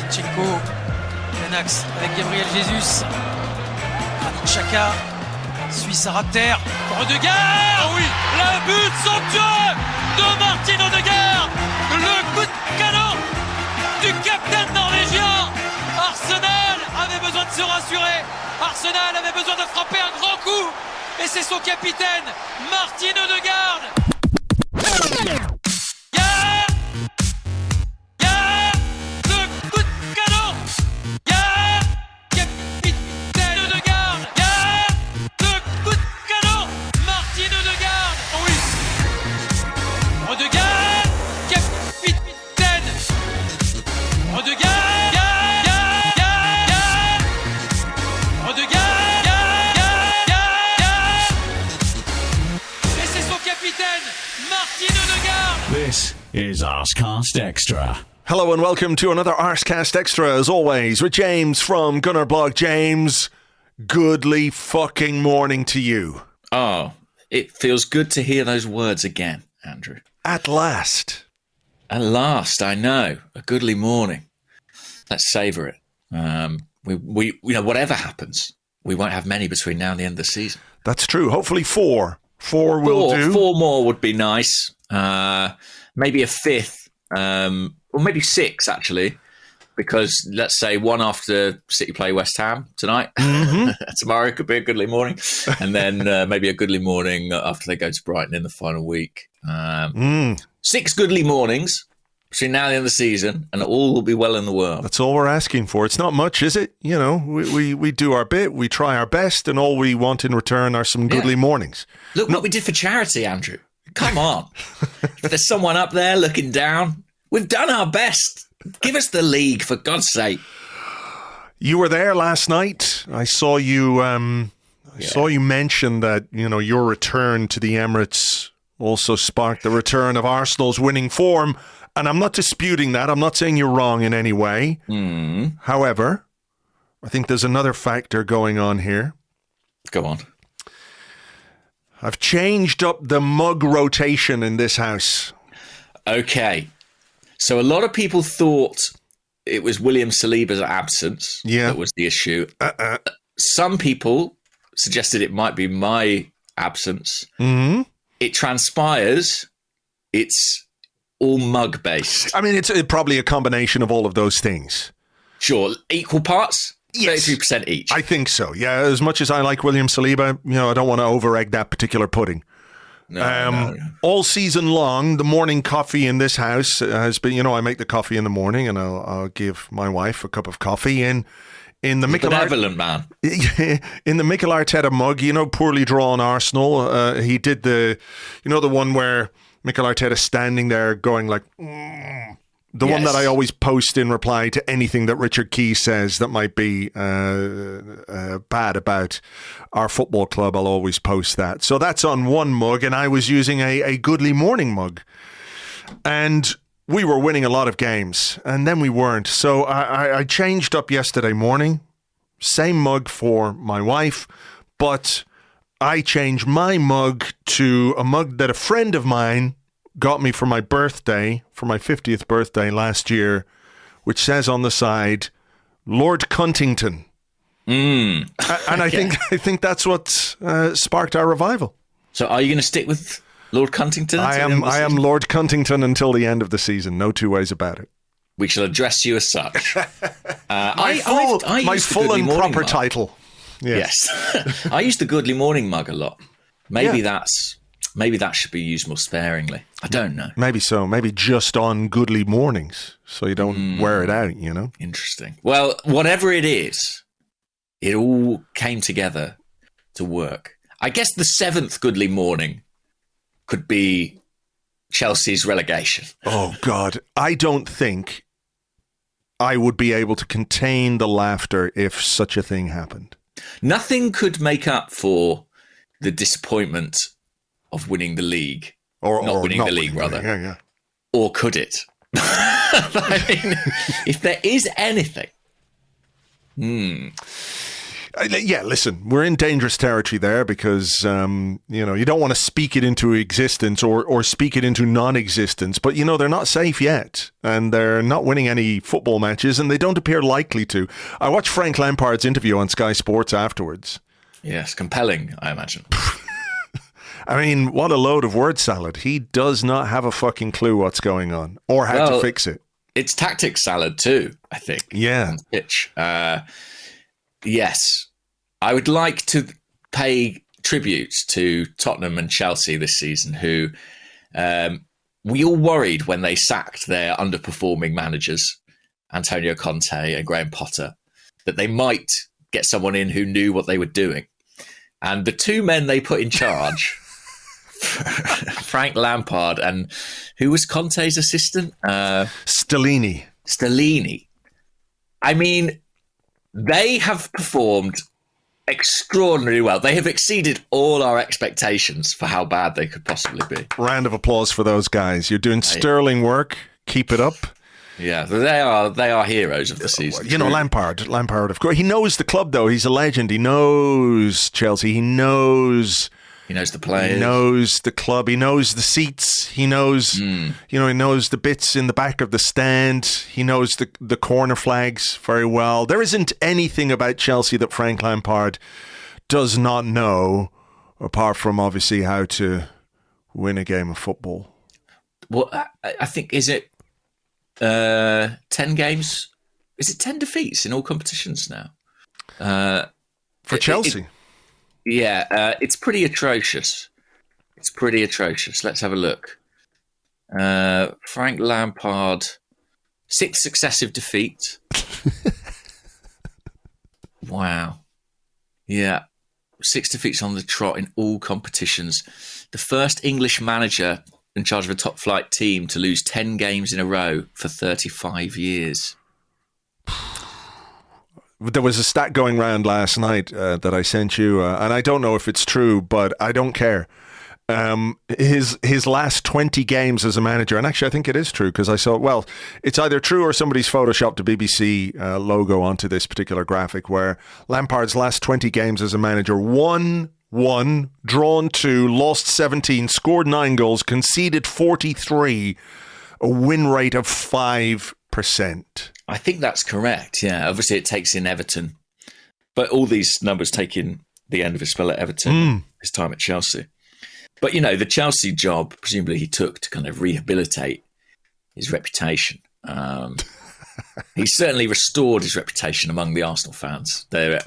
Zinchenko, Ganax avec Gabriel Jesus, Granit Xhaka, Suisse à terre, Odegaard, oui, le but somptueux de Martin Odegaard, le coup de canon du capitaine norvégien. Arsenal avait besoin de se rassurer, Arsenal avait besoin de frapper un grand coup, et c'est son capitaine, Martin Odegaard. This is Arsecast Extra. Hello and welcome to another Arsecast Extra, as always, with James from Gunnerblog. James, goodly fucking morning to you. Oh, it feels good to hear those words again, Andrew. At last. At last, I know. A goodly morning. Let's savour it. We whatever happens, we won't have many between now and the end of the season. That's true. Hopefully four. Four will do. Four more would be nice. Maybe a fifth, or maybe six, actually, because let's say one after City play West Ham tonight. Mm-hmm. Tomorrow could be a goodly morning. And then maybe a goodly morning after they go to Brighton in the final week. 6 goodly mornings between now and the end of the season, and all will be well in the world. That's all we're asking for. It's not much, is it? You know, we do our bit, we try our best, and all we want in return are some goodly mornings. Look what we did for charity, Andrew. Come on. If there's someone up there looking down, we've done our best. Give us the league, for God's sake. You were there last night. I saw you saw you mention that, your return to the Emirates also sparked the return of Arsenal's winning form. And I'm not disputing that. I'm not saying you're wrong in any way. However, I think there's another factor going on here. Go on. I've changed up the mug rotation in this house. Okay. So a lot of people thought it was William Saliba's absence that was the issue. Some people suggested it might be my absence. Mm-hmm. It transpires it's all mug-based. I mean, it's probably a combination of all of those things. Sure. Equal parts? Yes. 33% each. I think so, yeah. As much as I like William Saliba, I don't want to over-egg that particular pudding. No. All season long, the morning coffee in this house has been, I make the coffee in the morning and I'll give my wife a cup of coffee in the Mikel man. In the Mikel Arteta mug, poorly drawn Arsenal. He did the one where Mikel Arteta standing there going like... The one that I always post in reply to anything that Richard Key says that might be bad about our football club. I'll always post that. So that's on one mug, and I was using a goodly morning mug. And we were winning a lot of games, and then we weren't. So I changed up yesterday morning. Same mug for my wife, but I changed my mug to a mug that a friend of mine got me for my birthday, for my 50th birthday last year, which says on the side, Lord Cuntington. And I think that's what sparked our revival. So are you going to stick with Lord Cuntington? I am Lord Cuntington until the end of the season. No two ways about it. We shall address you as such. My full and proper title. Yes. I use the Goodly Morning mug a lot. Maybe that should be used more sparingly. I don't know. Maybe so. Maybe just on goodly mornings, so you don't wear it out, Interesting. Well, whatever it is, it all came together to work. I guess the 7th goodly morning could be Chelsea's relegation. Oh, God. I don't think I would be able to contain the laughter if such a thing happened. Nothing could make up for the disappointment of winning the league. Or not winning the league, rather. Yeah. Or could it? I mean, if there is anything. Yeah, listen, we're in dangerous territory there because, you don't want to speak it into existence or speak it into non-existence. But, they're not safe yet. And they're not winning any football matches, and they don't appear likely to. I watched Frank Lampard's interview on Sky Sports afterwards. Yes, compelling, I imagine. I mean, what a load of word salad. He does not have a fucking clue what's going on or how to fix it. It's tactics salad too, I think. Yeah. On the pitch. Yes. I would like to pay tribute to Tottenham and Chelsea this season, who we all worried when they sacked their underperforming managers, Antonio Conte and Graham Potter, that they might get someone in who knew what they were doing. And the two men they put in charge, Frank Lampard and who was Conte's assistant? Stellini. I mean, they have performed extraordinarily well. They have exceeded all our expectations for how bad they could possibly be. Round of applause for those guys. You're doing sterling work. Keep it up. Yeah, they are heroes of the season. Lampard, of course. He knows the club, though. He's a legend. He knows Chelsea. He knows the players. He knows the club. He knows the seats. He knows, he knows the bits in the back of the stand. He knows the corner flags very well. There isn't anything about Chelsea that Frank Lampard does not know, apart from obviously how to win a game of football. Well, I think, is it 10 games? Is it 10 defeats in all competitions now? For Chelsea? It's pretty atrocious. Let's have a look. Frank Lampard, 6th successive defeat. Wow. Yeah. 6 defeats on the trot in all competitions. The first English manager in charge of a top flight team to lose 10 games in a row for 35 years. There was a stat going around last night that I sent you, and I don't know if it's true, but I don't care. His last 20 games as a manager, and actually I think it is true because I saw, well, it's either true or somebody's photoshopped a BBC logo onto this particular graphic where Lampard's last 20 games as a manager, won 1, drawn 2, lost 17, scored 9 goals, conceded 43, a win rate of 5%. I think that's correct, yeah. Obviously it takes in Everton, but all these numbers take in the end of his spell at Everton, his time at Chelsea. But, the Chelsea job, presumably he took to kind of rehabilitate his reputation. He certainly restored his reputation among the Arsenal fans. They're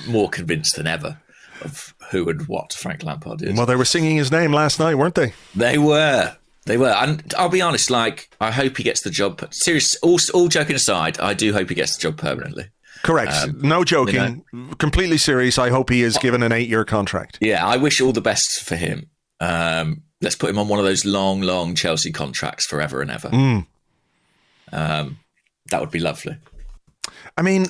more convinced than ever of who and what Frank Lampard is. Well, they were singing his name last night, weren't they? They were. And I'll be honest, I hope he gets the job. Serious, all joking aside, I do hope he gets the job permanently. Correct. No joking. Completely serious. I hope he is given an 8-year contract. Yeah, I wish all the best for him. Let's put him on one of those long Chelsea contracts forever and ever. That would be lovely. I mean,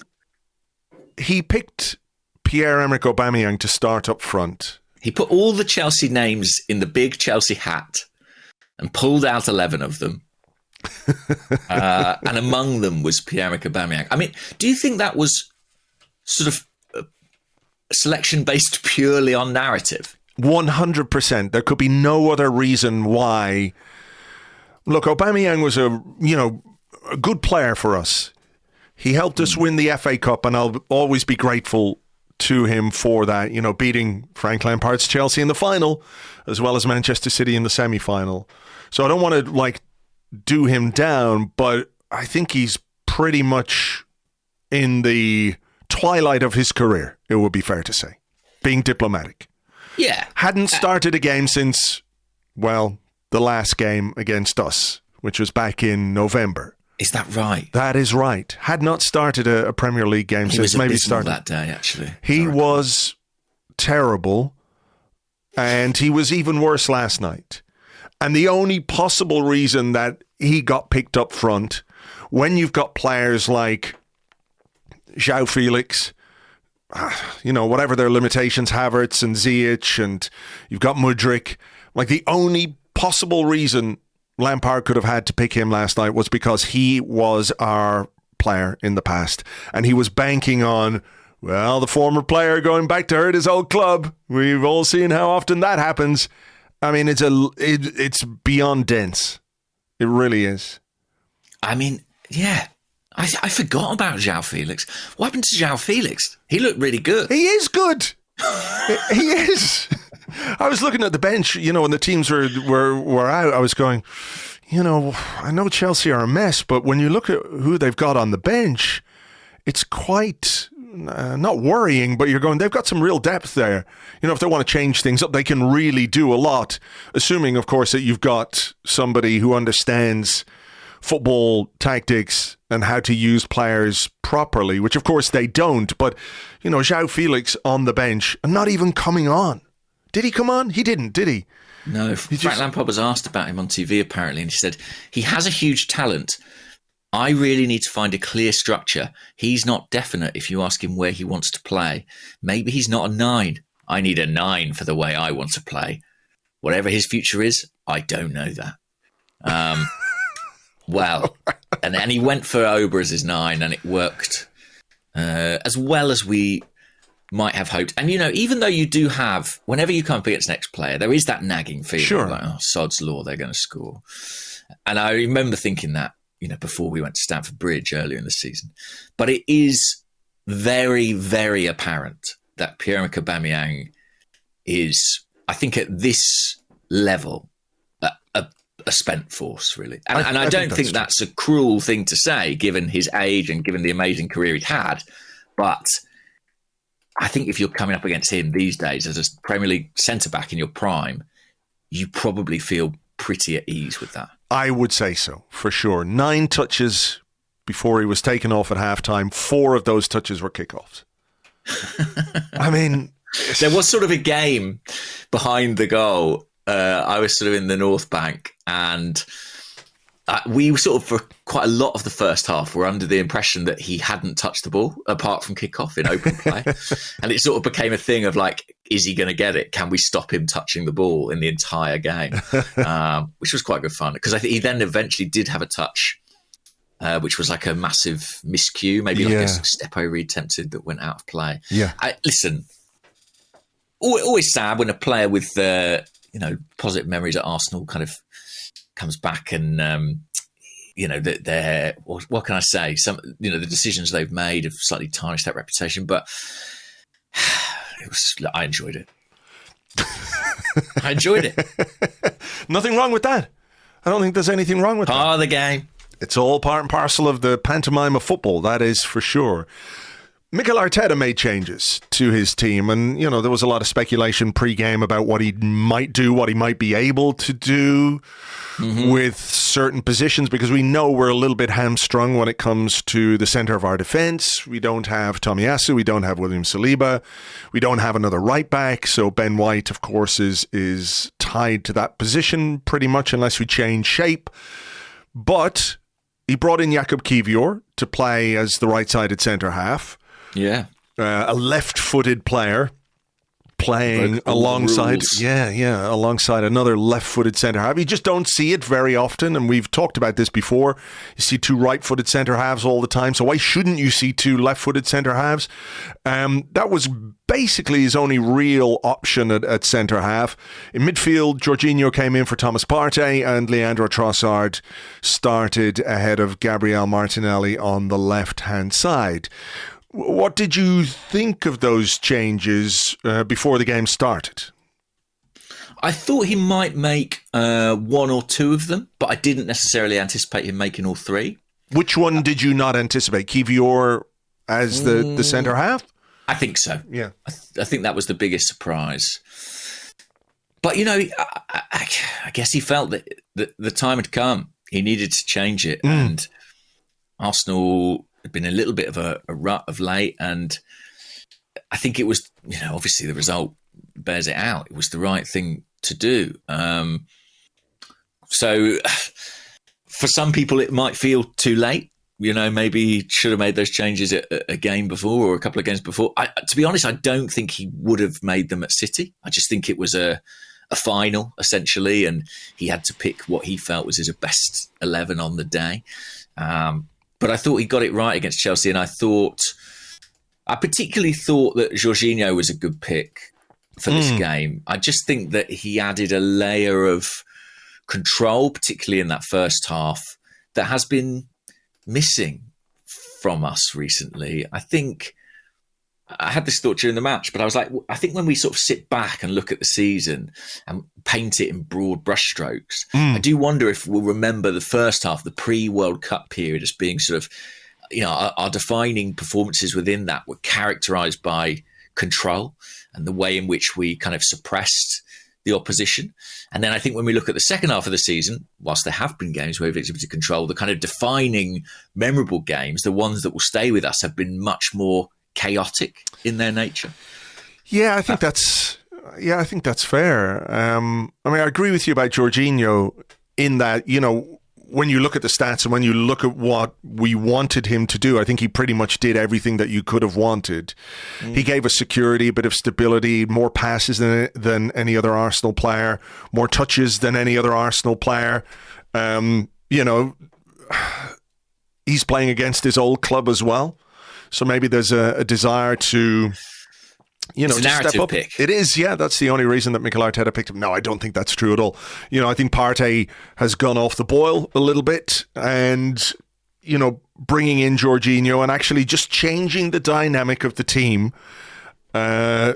he picked Pierre-Emerick Aubameyang to start up front. He put all the Chelsea names in the big Chelsea hat and pulled out 11 of them. And among them was Pierre-Emerick Aubameyang. I mean, do you think that was sort of selection based purely on narrative? 100%. There could be no other reason why. Look, Aubameyang was a good player for us. He helped us win the FA Cup, and I'll always be grateful to him for that, beating Frank Lampard's Chelsea in the final, as well as Manchester City in the semi-final. So I don't want to, do him down, but I think he's pretty much in the twilight of his career, it would be fair to say, being diplomatic. Yeah. Hadn't started a game since, the last game against us, which was back in November. Is that right? That is right. Had not started a Premier League game since maybe started that day, actually. He was terrible, and he was even worse last night. And the only possible reason that he got picked up front, when you've got players like João Felix, whatever their limitations, Havertz and Ziyech, and you've got Mudryk, the only possible reason Lampard could have had to pick him last night was because he was our player in the past, and he was banking on Well, the former player going back to hurt his old club. We've all seen how often that happens. I mean, it's beyond dense. It really is. I mean, yeah. I forgot about João Felix. What happened to João Felix? He looked really good. He is good. He is. I was looking at the bench, when the teams were out, I was going, I know Chelsea are a mess, but when you look at who they've got on the bench, it's quite not worrying, but you're going, they've got some real depth there. If they want to change things up, they can really do a lot, assuming, of course, that you've got somebody who understands football tactics and how to use players properly, which of course they don't. But, João Felix on the bench and not even coming on. Did he come on? He didn't, did he? No. Frank Lampard was asked about him on TV apparently, and he said, he has a huge talent. I really need to find a clear structure. He's not definite if you ask him where he wants to play. Maybe he's not a 9. I need a 9 for the way I want to play. Whatever his future is, I don't know that. Well, and then he went for Oba as his 9, and it worked as well as we might have hoped. And, even though you do have, whenever you come up against an ex-player, there is that nagging feeling. Sure. Like, sod's law, they're going to score. And I remember thinking that, before we went to Stamford Bridge earlier in the season. But it is very, very apparent that Pierre-Emerick Aubameyang is, I think at this level, a spent force, really. And I don't think that's a cruel thing to say, given his age and given the amazing career he'd had. But I think if you're coming up against him these days as a Premier League centre-back in your prime, you probably feel pretty at ease with that. I would say so, for sure. 9 touches before he was taken off at halftime. 4 of those touches were kickoffs. I mean... There was sort of a game behind the goal. I was sort of in the North Bank, and we sort of, for quite a lot of the first half, were under the impression that he hadn't touched the ball apart from kickoff in open play. And it sort of became a thing of like, is he going to get it? Can we stop him touching the ball in the entire game? Which was quite good fun, because I think he then eventually did have a touch, which was like a massive miscue, maybe like a step over he attempted that went out of play. Yeah. Listen, always sad when a player with positive memories at Arsenal kind of comes back and they're what can I say? Some the decisions they've made have slightly tarnished that reputation, but I enjoyed it. I enjoyed it. Nothing wrong with that. I don't think there's anything wrong with that. Part of the game. It's all part and parcel of the pantomime of football, that is for sure. Mikel Arteta made changes to his team, and there was a lot of speculation pre-game about what he might do, what he might be able to do with certain positions, because we know we're a little bit hamstrung when it comes to the centre of our defence. We don't have Tomiyasu, we don't have William Saliba, we don't have another right back, so Ben White, of course, is tied to that position pretty much unless we change shape. But he brought in Jakub Kiwior to play as the right-sided centre half. Yeah. A left-footed player playing alongside alongside another left-footed centre half. You just don't see it very often, and we've talked about this before. You see 2 right-footed centre halves all the time, so why shouldn't you see 2 left-footed centre halves? That was basically his only real option at centre half. In midfield, Jorginho came in for Thomas Partey, and Leandro Trossard started ahead of Gabriel Martinelli on the left-hand side. What did you think of those changes before the game started? I thought he might make 1 or 2 of them, but I didn't necessarily anticipate him making all 3. Which one did you not anticipate? Kiwior as the centre half? I think so. Yeah. I think that was the biggest surprise. But, I guess he felt that the time had come. He needed to change it. And Arsenal had been a little bit of a rut of late, and I think it was, obviously the result bears it out. It was the right thing to do. So for some people, it might feel too late. Maybe he should have made those changes a game before or a couple of games before. To be honest, I don't think he would have made them at City. I just think it was a final, essentially, and he had to pick what he felt was his best 11 on the day. But I thought he got it right against Chelsea, and I thought I particularly thought that Jorginho was a good pick for this game. I just think that he added a layer of control, particularly in that first half, that has been missing from us recently. I think I had this thought during the match, but I was like, I think when we sort of sit back and look at the season and paint it in broad brushstrokes, I do wonder if we'll remember the first half, the pre-World Cup period, as being sort of, our defining performances within that were characterised by control and the way in which we kind of suppressed the opposition. And then I think when we look at the second half of the season, whilst there have been games where we've exhibited control, the kind of defining, memorable games, the ones that will stay with us, have been much more chaotic in their nature. Yeah, I think that's fair. I agree with you about Jorginho in that, when you look at the stats and when you look at what we wanted him to do, I think he pretty much did everything that you could have wanted. He gave us security, a bit of stability, more passes than any other Arsenal player, more touches than any other Arsenal player. He's playing against his old club as well. So maybe there's a desire to... it's a narrative step up. Pick. It is, yeah. That's the only reason that Mikel Arteta picked him. No, I don't think that's true at all. I think Partey has gone off the boil a little bit, and bringing in Jorginho and actually just changing the dynamic of the team. I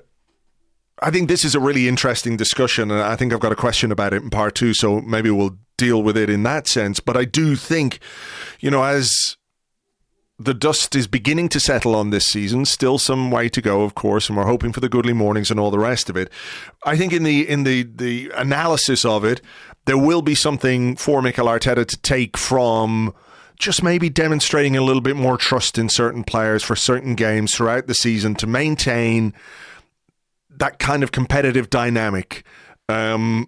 think this is a really interesting discussion, and I think I've got a question about it in part 2, so maybe we'll deal with it in that sense. But I do think, as the dust is beginning to settle on this season, still some way to go, of course, and we're hoping for the goodly mornings and all the rest of it. I think in the analysis of it, there will be something for Mikel Arteta to take from just maybe demonstrating a little bit more trust in certain players for certain games throughout the season to maintain that kind of competitive dynamic. I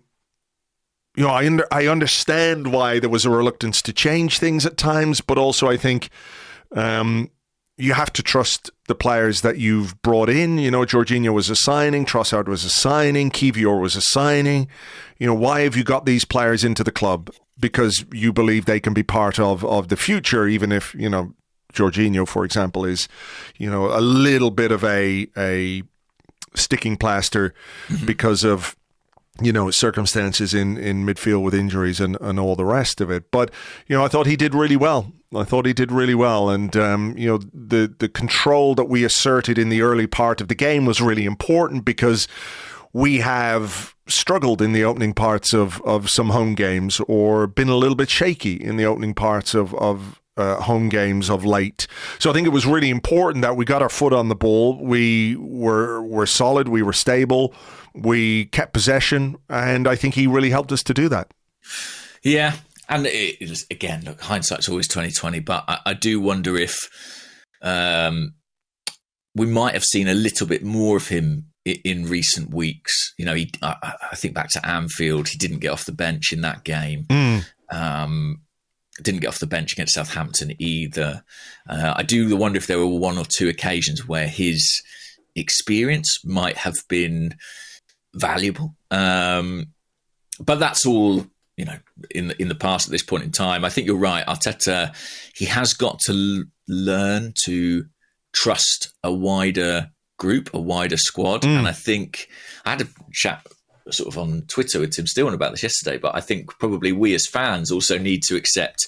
understand why there was a reluctance to change things at times, but also I think you have to trust the players that you've brought in. Jorginho was a signing, Trossard was a signing, Kiwior was a signing. Why have you got these players into the club? Because you believe they can be part of the future, even if, Jorginho, for example, is, a little bit of a sticking plaster because of, circumstances in midfield with injuries and all the rest of it. But, I thought he did really well. And, the control that we asserted in the early part of the game was really important because we have struggled in the opening parts of some home games or been a little bit shaky in the opening parts of home games of late. So I think it was really important that we got our foot on the ball. We were solid. We were stable. We kept possession, and I think he really helped us to do that. Yeah, and it was, again, look, hindsight's always 20/20, but I do wonder if we might have seen a little bit more of him in recent weeks. I think back to Anfield, he didn't get off the bench in that game. Didn't get off the bench against Southampton either. I do wonder if there were one or two occasions where his experience might have been valuable. But that's all, in the past at this point in time. I think you're right. Arteta, he has got to learn to trust a wider group, a wider squad. And I think I had a chat sort of on Twitter with Tim Stillman about this yesterday, but I think probably we as fans also need to accept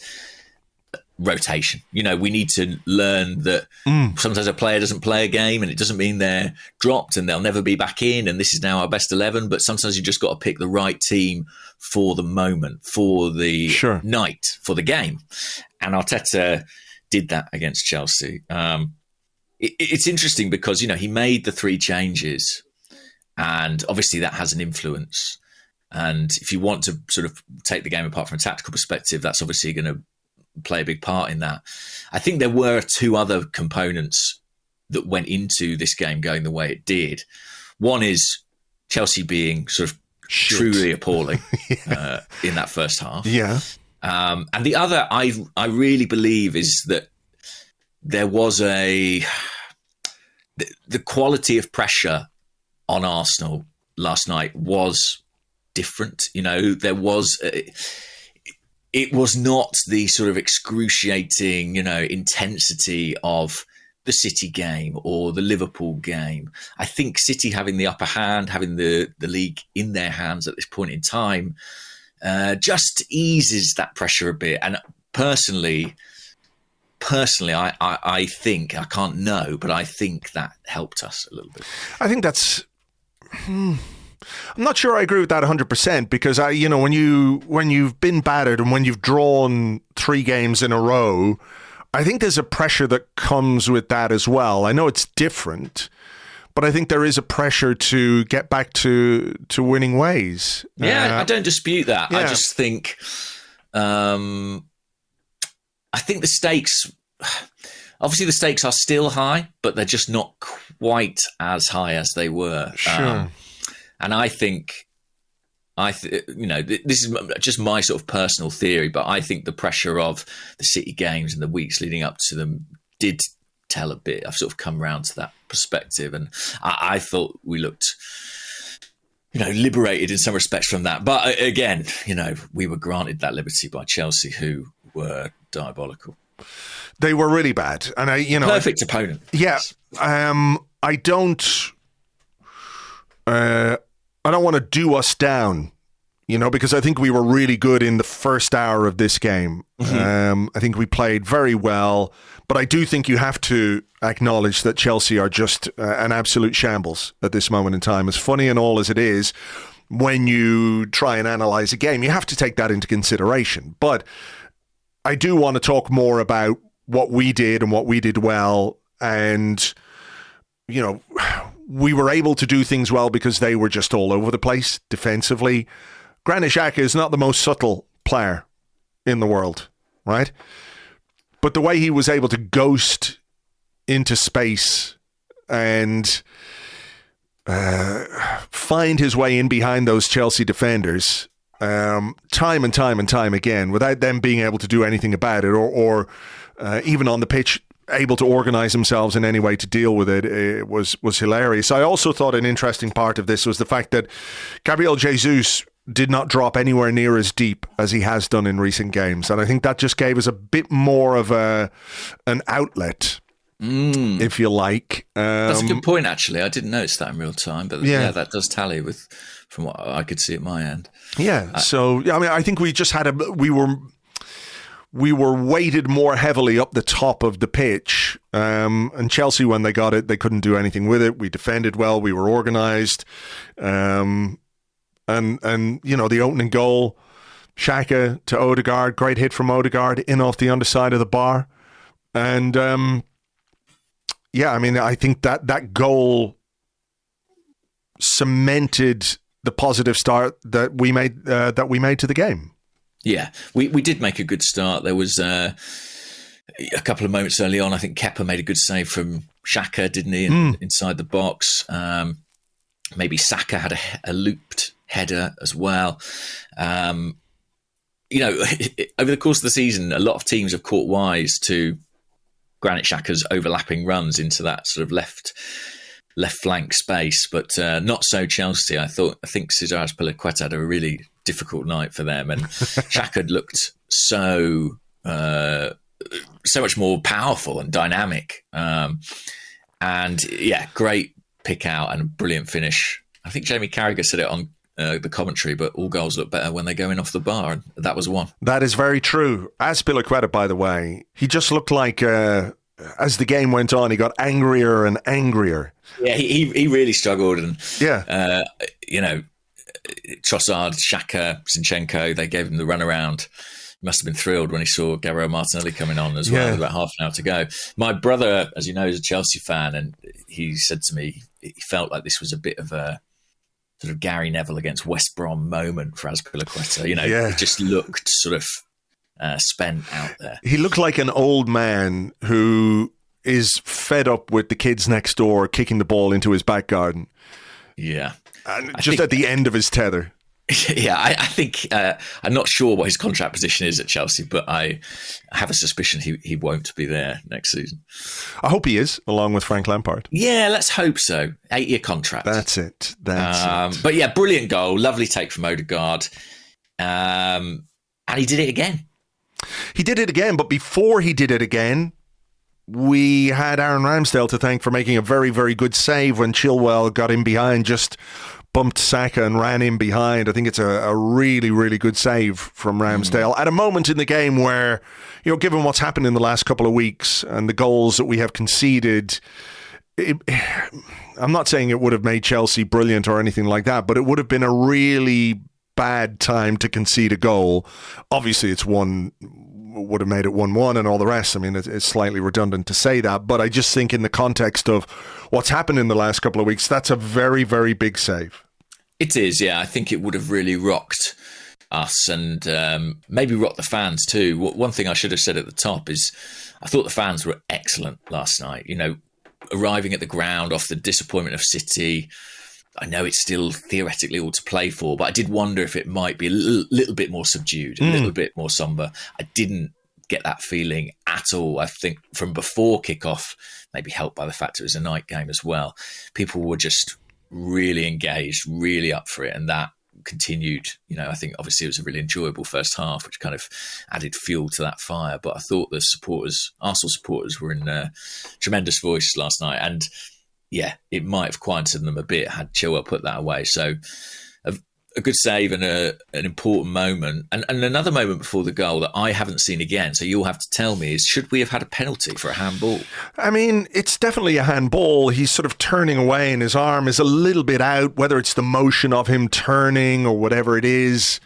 rotation. We need to learn that sometimes a player doesn't play a game and it doesn't mean they're dropped and they'll never be back in and this is now our best 11, but sometimes you just got to pick the right team for the moment, for the night, for the game. And Arteta did that against Chelsea. It's interesting because, he made the 3 changes and obviously that has an influence. And if you want to sort of take the game apart from a tactical perspective, that's obviously going to play a big part in that. I think there were 2 other components that went into this game going the way it did. One is Chelsea being sort of truly appalling in that first half. Yeah. And the other, I really believe, is that there was the quality of pressure on Arsenal last night was different. There was... it was not the sort of excruciating, intensity of the City game or the Liverpool game. I think City having the upper hand, having the league in their hands at this point in time, just eases that pressure a bit. And personally, I think, I can't know, but I think that helped us a little bit. I think that's... I'm not sure I agree with that 100% because when you've been battered and when you've drawn 3 games in a row, I think there's a pressure that comes with that as well. I know it's different, but I think there is a pressure to get back to winning ways. Yeah, I don't dispute that. Yeah. I just think, I think the stakes, obviously the stakes are still high, but they're just not quite as high as they were. Sure. And I think, this is just my sort of personal theory, but I think the pressure of the City games and the weeks leading up to them did tell a bit. I've sort of come around to that perspective, and I thought we looked, liberated in some respects from that. But again, we were granted that liberty by Chelsea, who were diabolical. They were really bad, and perfect opponent. Yeah, I don't want to do us down, because I think we were really good in the first hour of this game. Mm-hmm. I think we played very well, but I do think you have to acknowledge that Chelsea are just an absolute shambles at this moment in time. As funny and all as it is, when you try and analyse a game, you have to take that into consideration. But I do want to talk more about what we did and what we did well, and we were able to do things well because they were just all over the place defensively. Granit Xhaka is not the most subtle player in the world, right? But the way he was able to ghost into space and find his way in behind those Chelsea defenders time and time again, without them being able to do anything about it, or even on the pitch able to organise themselves in any way to deal with it, it was hilarious. I also thought an interesting part of this was the fact that Gabriel Jesus did not drop anywhere near as deep as he has done in recent games, and I think that just gave us a bit more of an outlet, if you like. That's a good point, actually. I didn't notice that in real time, but yeah, that does tally from what I could see at my end. Yeah. I think we just had we were weighted more heavily up the top of the pitch, and Chelsea, when they got it, they couldn't do anything with it. We defended well, we were organised, and the opening goal, Xhaka to Odegaard, great hit from Odegaard in off the underside of the bar, and I think that goal cemented the positive start that we made to the game. Yeah, we did make a good start. There was a couple of moments early on. I think Kepa made a good save from Xhaka, didn't he, inside the box. Maybe Saka had a looped header as well. Over the course of the season, a lot of teams have caught wise to Granit Xhaka's overlapping runs into that sort of left flank space, but not so Chelsea. I think Cesar Azpilicueta had a really difficult night for them, and Xhaka looked so much more powerful and dynamic. Great pick out and a brilliant finish. I think Jamie Carragher said it on the commentary, but all goals look better when they go in off the bar, and that was one. That is very true. Azpilicueta, by the way, he just looked like as the game went on, he got angrier and angrier. Yeah, he really struggled, and yeah, Trossard, Xhaka, Zinchenko, they gave him the runaround. He must have been thrilled when he saw Gabriel Martinelli coming on as well, with about half an hour to go. My brother, as you know, is a Chelsea fan, and he said to me he felt like this was a bit of a sort of Gary Neville against West Brom moment for Azpilicueta. It just looked sort of spent out there. He looked like an old man who is fed up with the kids next door kicking the ball into his back garden. Yeah. And just at the end of his tether. Yeah, I think I'm not sure what his contract position is at Chelsea, but I have a suspicion he won't be there next season. I hope he is, along with Frank Lampard. Yeah, let's hope so. 8-year contract. That's it. That's it. But yeah, brilliant goal. Lovely take from Odegaard. And he did it again. He did it again, but before he did it again, we had Aaron Ramsdale to thank for making a very, very good save when Chilwell got in behind, just bumped Xhaka and ran in behind. I think it's a really, really good save from Ramsdale at a moment in the game where, given what's happened in the last couple of weeks and the goals that we have conceded, I'm not saying it would have made Chelsea brilliant or anything like that, but it would have been a really bad time to concede a goal. Obviously, would have made it 1-1 and all the rest. I mean, it's slightly redundant to say that, but I just think in the context of what's happened in the last couple of weeks, that's a very, very big save. It is, yeah. I think it would have really rocked us and maybe rocked the fans too. One thing I should have said at the top is I thought the fans were excellent last night. Arriving at the ground off the disappointment of City. I know it's still theoretically all to play for, but I did wonder if it might be a little bit more subdued, a little bit more somber. I didn't get that feeling at all. I think from before kickoff, maybe helped by the fact it was a night game as well, people were just really engaged, really up for it. And that continued. I think obviously it was a really enjoyable first half, which kind of added fuel to that fire. But I thought the Arsenal supporters were in tremendous voice last night. And yeah, it might have quieted them a bit had Chilwell put that away. So a good save and an important moment. And another moment before the goal that I haven't seen again, so you'll have to tell me, is should we have had a penalty for a handball? I mean, it's definitely a handball. He's sort of turning away and his arm is a little bit out, whether it's the motion of him turning or whatever it is.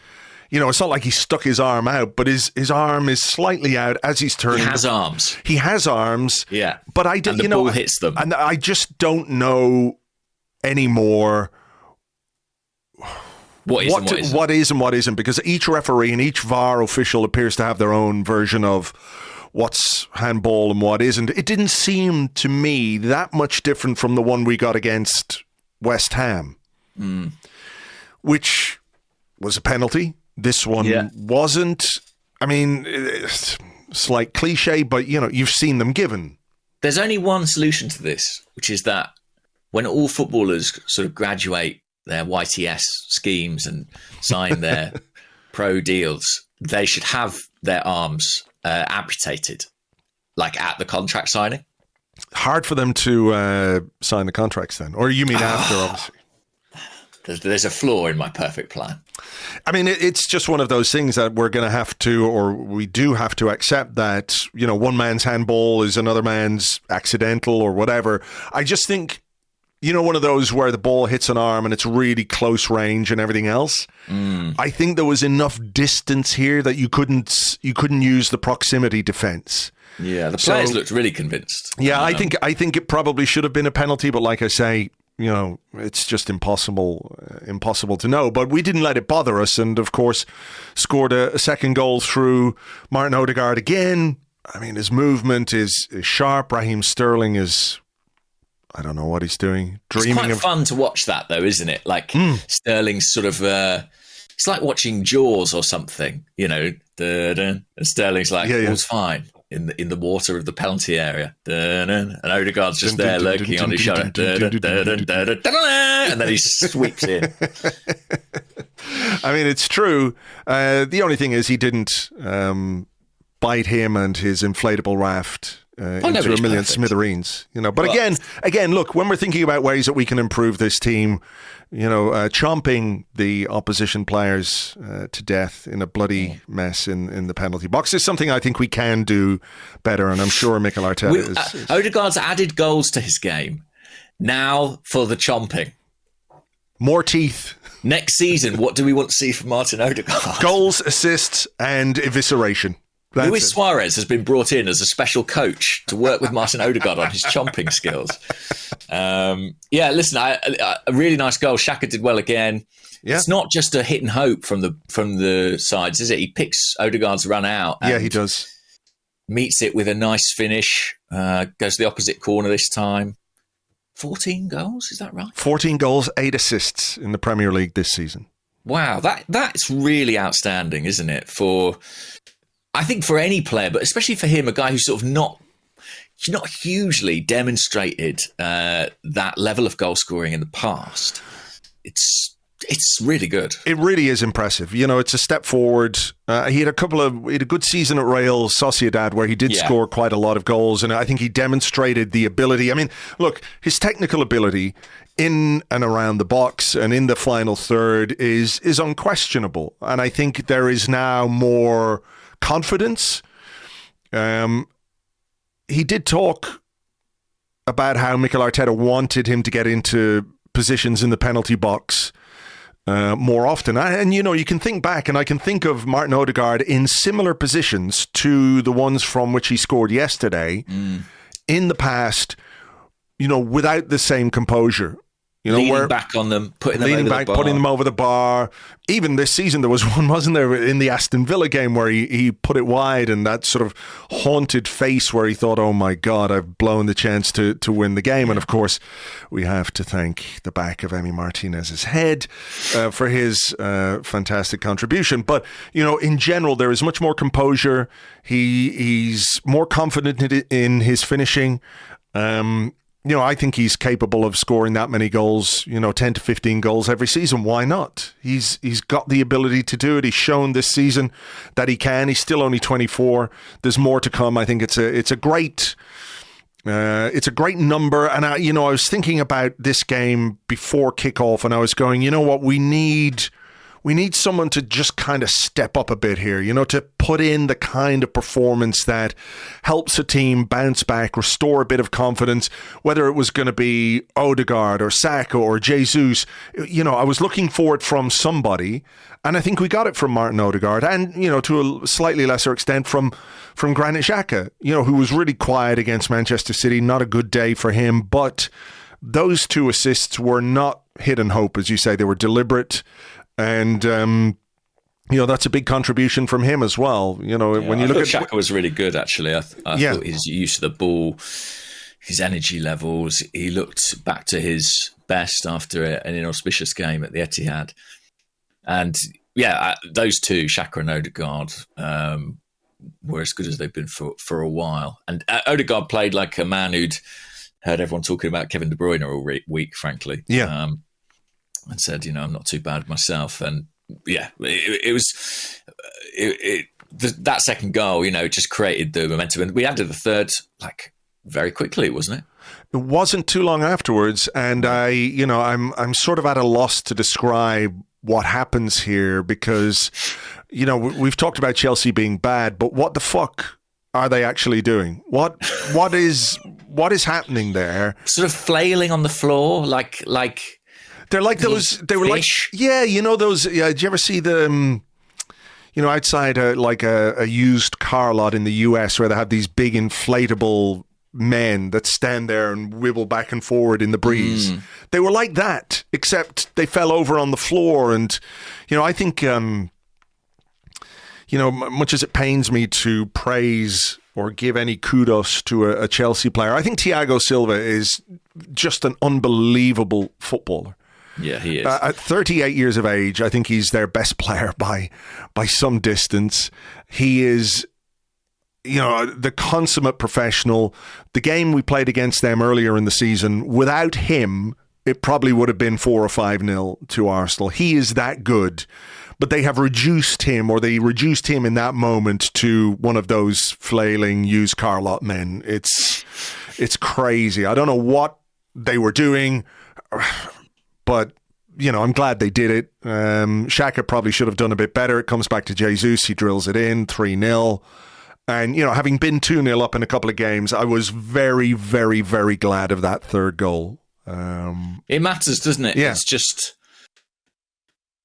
It's not like he stuck his arm out, but his arm is slightly out as he's turning. He has arms. Yeah. But I did, and the ball hits them. And I just don't know anymore what is and what isn't, because each referee and each VAR official appears to have their own version of what's handball and what isn't. It didn't seem to me that much different from the one we got against West Ham, which was a penalty. This one wasn't. I mean, slight cliche, but you've seen them given. There's only one solution to this, which is that when all footballers sort of graduate their YTS schemes and sign their pro deals, they should have their arms amputated, like at the contract signing. Hard for them to sign the contracts then, or you mean after, obviously? There's a flaw in my perfect plan. I mean, it's just one of those things that we're going to have to, or we do have to accept that, one man's handball is another man's accidental or whatever. I just think, one of those where the ball hits an arm and it's really close range and everything else. I think there was enough distance here that you couldn't use the proximity defense. Yeah, the players looked really convinced. Yeah, I think it probably should have been a penalty, but like I say, it's just impossible to know. But we didn't let it bother us, and of course, scored a second goal through Martin Odegaard again. I mean, his movement is sharp. Raheem Sterling is, I don't know what he's doing. It's quite fun to watch that, though, isn't it? Like Sterling's sort of, it's like watching Jaws or something, and Sterling's like, all's fine. In the water of the penalty area, and Odegaard's just there lurking on his shoulder, and then he sweeps in. I mean, it's true. The only thing is he didn't bite him and his inflatable raft into a million smithereens. But again, look, when we're thinking about ways that we can improve this team, chomping the opposition players to death in a bloody mess in the penalty box is something I think we can do better, and I'm sure Mikel Arteta is. Odegaard's added goals to his game. Now for the chomping. More teeth. Next season, what do we want to see from Martin Odegaard? Goals, assists, and evisceration. Luis Suarez has been brought in as a special coach to work with Martin Odegaard on his chomping skills. Listen, a really nice goal. Xhaka did well again. Yeah. It's not just a hit and hope from the sides, is it? He picks Odegaard's run out. Yeah, he does. Meets it with a nice finish. Goes to the opposite corner this time. 14 goals, is that right? 14 goals, 8 assists in the Premier League this season. Wow, that's really outstanding, isn't it? I think for any player, but especially for him, a guy who's sort of not hugely demonstrated that level of goal scoring in the past. It's It's really good. It really is impressive. It's a step forward. He had a good season at Real Sociedad where he did score quite a lot of goals, and I think he demonstrated the ability. I mean, look, his technical ability in and around the box and in the final third is unquestionable, and I think there is now more confidence. He did talk about how Mikel Arteta wanted him to get into positions in the penalty box more often. And, you can think back, and I can think of Martin Odegaard in similar positions to the ones from which he scored yesterday in the past, without the same composure. Leaning back on them, putting them over the bar. Even this season, there was one, wasn't there, in the Aston Villa game where he put it wide, and that sort of haunted face where he thought, oh my God, I've blown the chance to win the game. And of course, we have to thank the back of Emi Martinez's head for his fantastic contribution. But, in general, there is much more composure. He's more confident in his finishing. I think he's capable of scoring that many goals, 10 to 15 goals every season. Why not? He's got the ability to do it. He's shown this season that he can. He's still only 24. There's more to come. I think it's a great number. And I was thinking about this game before kickoff, and I was going, what we need. We need someone to just kind of step up a bit here, to put in the kind of performance that helps a team bounce back, restore a bit of confidence, whether it was going to be Odegaard or Xhaka or Jesus. I was looking for it from somebody, and I think we got it from Martin Odegaard and, to a slightly lesser extent from Granit Xhaka, who was really quiet against Manchester City. Not a good day for him, but those two assists were not hidden hope, as you say. They were deliberate. And, that's a big contribution from him as well. When you look at Xhaka was really good, actually. I thought his use of the ball, his energy levels, he looked back to his best after an inauspicious game at the Etihad. And those two, Xhaka and Odegaard, were as good as they've been for a while. And Odegaard played like a man who'd heard everyone talking about Kevin De Bruyne all week, frankly. Yeah. And said, I'm not too bad myself. And it was that second goal, just created the momentum. And we added the third, very quickly, wasn't it? It wasn't too long afterwards. And I'm sort of at a loss to describe what happens here because, we've talked about Chelsea being bad, but what the fuck are they actually doing? What is happening there? Sort of flailing on the floor, like. They're like those. They were fish. Those. Yeah, did you ever see the, outside a used car lot in the US where they have these big inflatable men that stand there and wibble back and forward in the breeze? They were like that, except they fell over on the floor. And I think, much as it pains me to praise or give any kudos to a Chelsea player, I think Thiago Silva is just an unbelievable footballer. Yeah, he is. At 38 years of age, I think he's their best player by some distance. He is, the consummate professional. The game we played against them earlier in the season, without him, it probably would have been 4 or 5-0 to Arsenal. He is that good. But they have reduced him in that moment to one of those flailing used car lot men. It's crazy. I don't know what they were doing. But, I'm glad they did it. Xhaka probably should have done a bit better. It comes back to Jesus. He drills it in, 3-0. And, having been 2-0 up in a couple of games, I was very, very, very glad of that third goal. It matters, doesn't it? Yeah.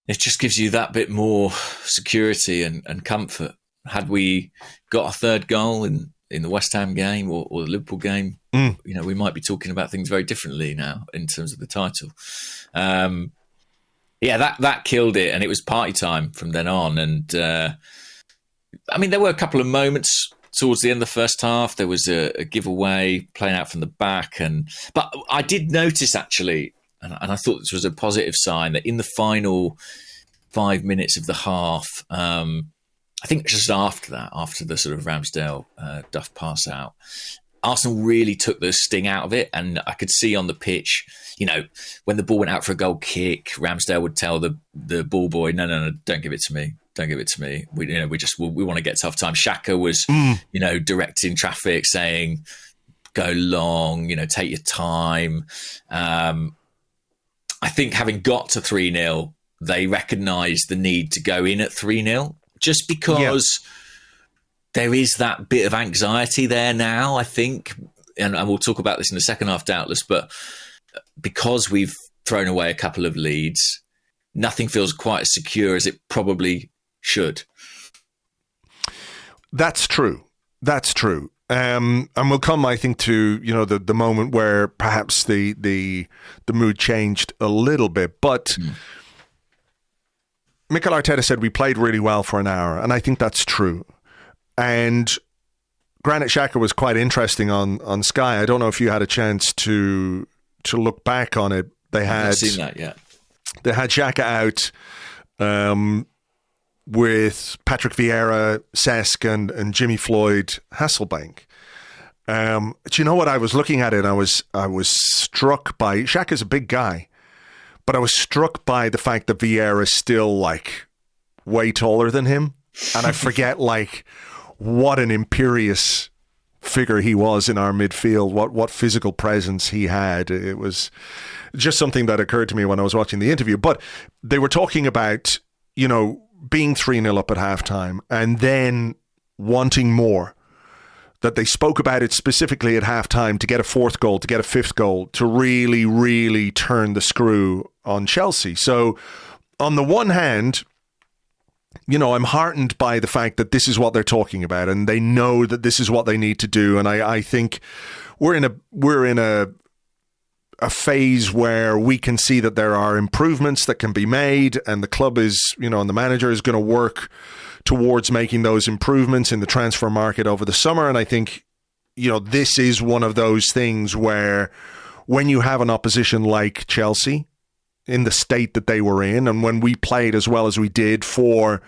It just gives you that bit more security and comfort. Had we got a third goal in the West Ham game or the Liverpool game, we might be talking about things very differently now in terms of the title. That killed it, and it was party time from then on. And there were a couple of moments towards the end of the first half. There was a giveaway playing out from the back, but I did notice actually, and I thought this was a positive sign, that in the final 5 minutes of the half, I think just after the sort of Ramsdale Duff pass out, Arsenal really took the sting out of it, and I could see on the pitch, when the ball went out for a goal kick, Ramsdale would tell the ball boy, no, don't give it to me. Don't give it to me. We want to get tough time. Xhaka was, directing traffic, saying, go long, take your time. I think having got to 3-0, they recognised the need to go in at 3-0 just because there is that bit of anxiety there now, I think. And we'll talk about this in the second half, doubtless. But because we've thrown away a couple of leads, nothing feels quite as secure as it probably should. That's true. And we'll come, I think, to the moment where perhaps the mood changed a little bit. But Mikel Arteta said we played really well for an hour, and I think that's true. And Granit Xhaka was quite interesting on Sky. I don't know if you had a chance to look back on it. I haven't seen that yet. They had Xhaka out with Patrick Vieira, Cesc, and Jimmy Floyd Hasselbank. Do you know what? I was looking at it, and I was struck by Xhaka's a big guy, but I was struck by the fact that Vieira is still way taller than him, and I forget what an imperious figure he was in our midfield. What physical presence he had. It was just something that occurred to me when I was watching the interview. But they were talking about being 3-0 up at halftime and then wanting more. That they spoke about it specifically at halftime to get a fourth goal, to get a fifth goal, to really, really turn the screw on Chelsea. So on the one hand, I'm heartened by the fact that this is what they're talking about and they know that this is what they need to do. And I think we're in a phase where we can see that there are improvements that can be made, and the club is, and the manager is going to work towards making those improvements in the transfer market over the summer. And I think, this is one of those things where when you have an opposition like Chelsea in the state that they were in, and when we played as well as we did for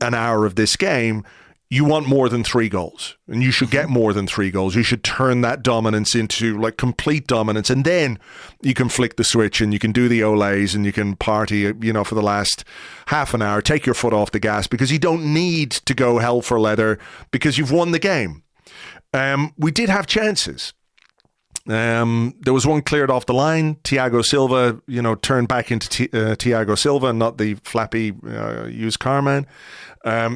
an hour of this game, you want more than 3 goals, and you should get more than 3 goals. You should turn that dominance into complete dominance, and then you can flick the switch and you can do the Olays and you can party, for the last half an hour, take your foot off the gas, because you don't need to go hell for leather because you've won the game. We did have chances. There was one cleared off the line. Thiago Silva, turned back into Thiago Silva, not the flappy used car man.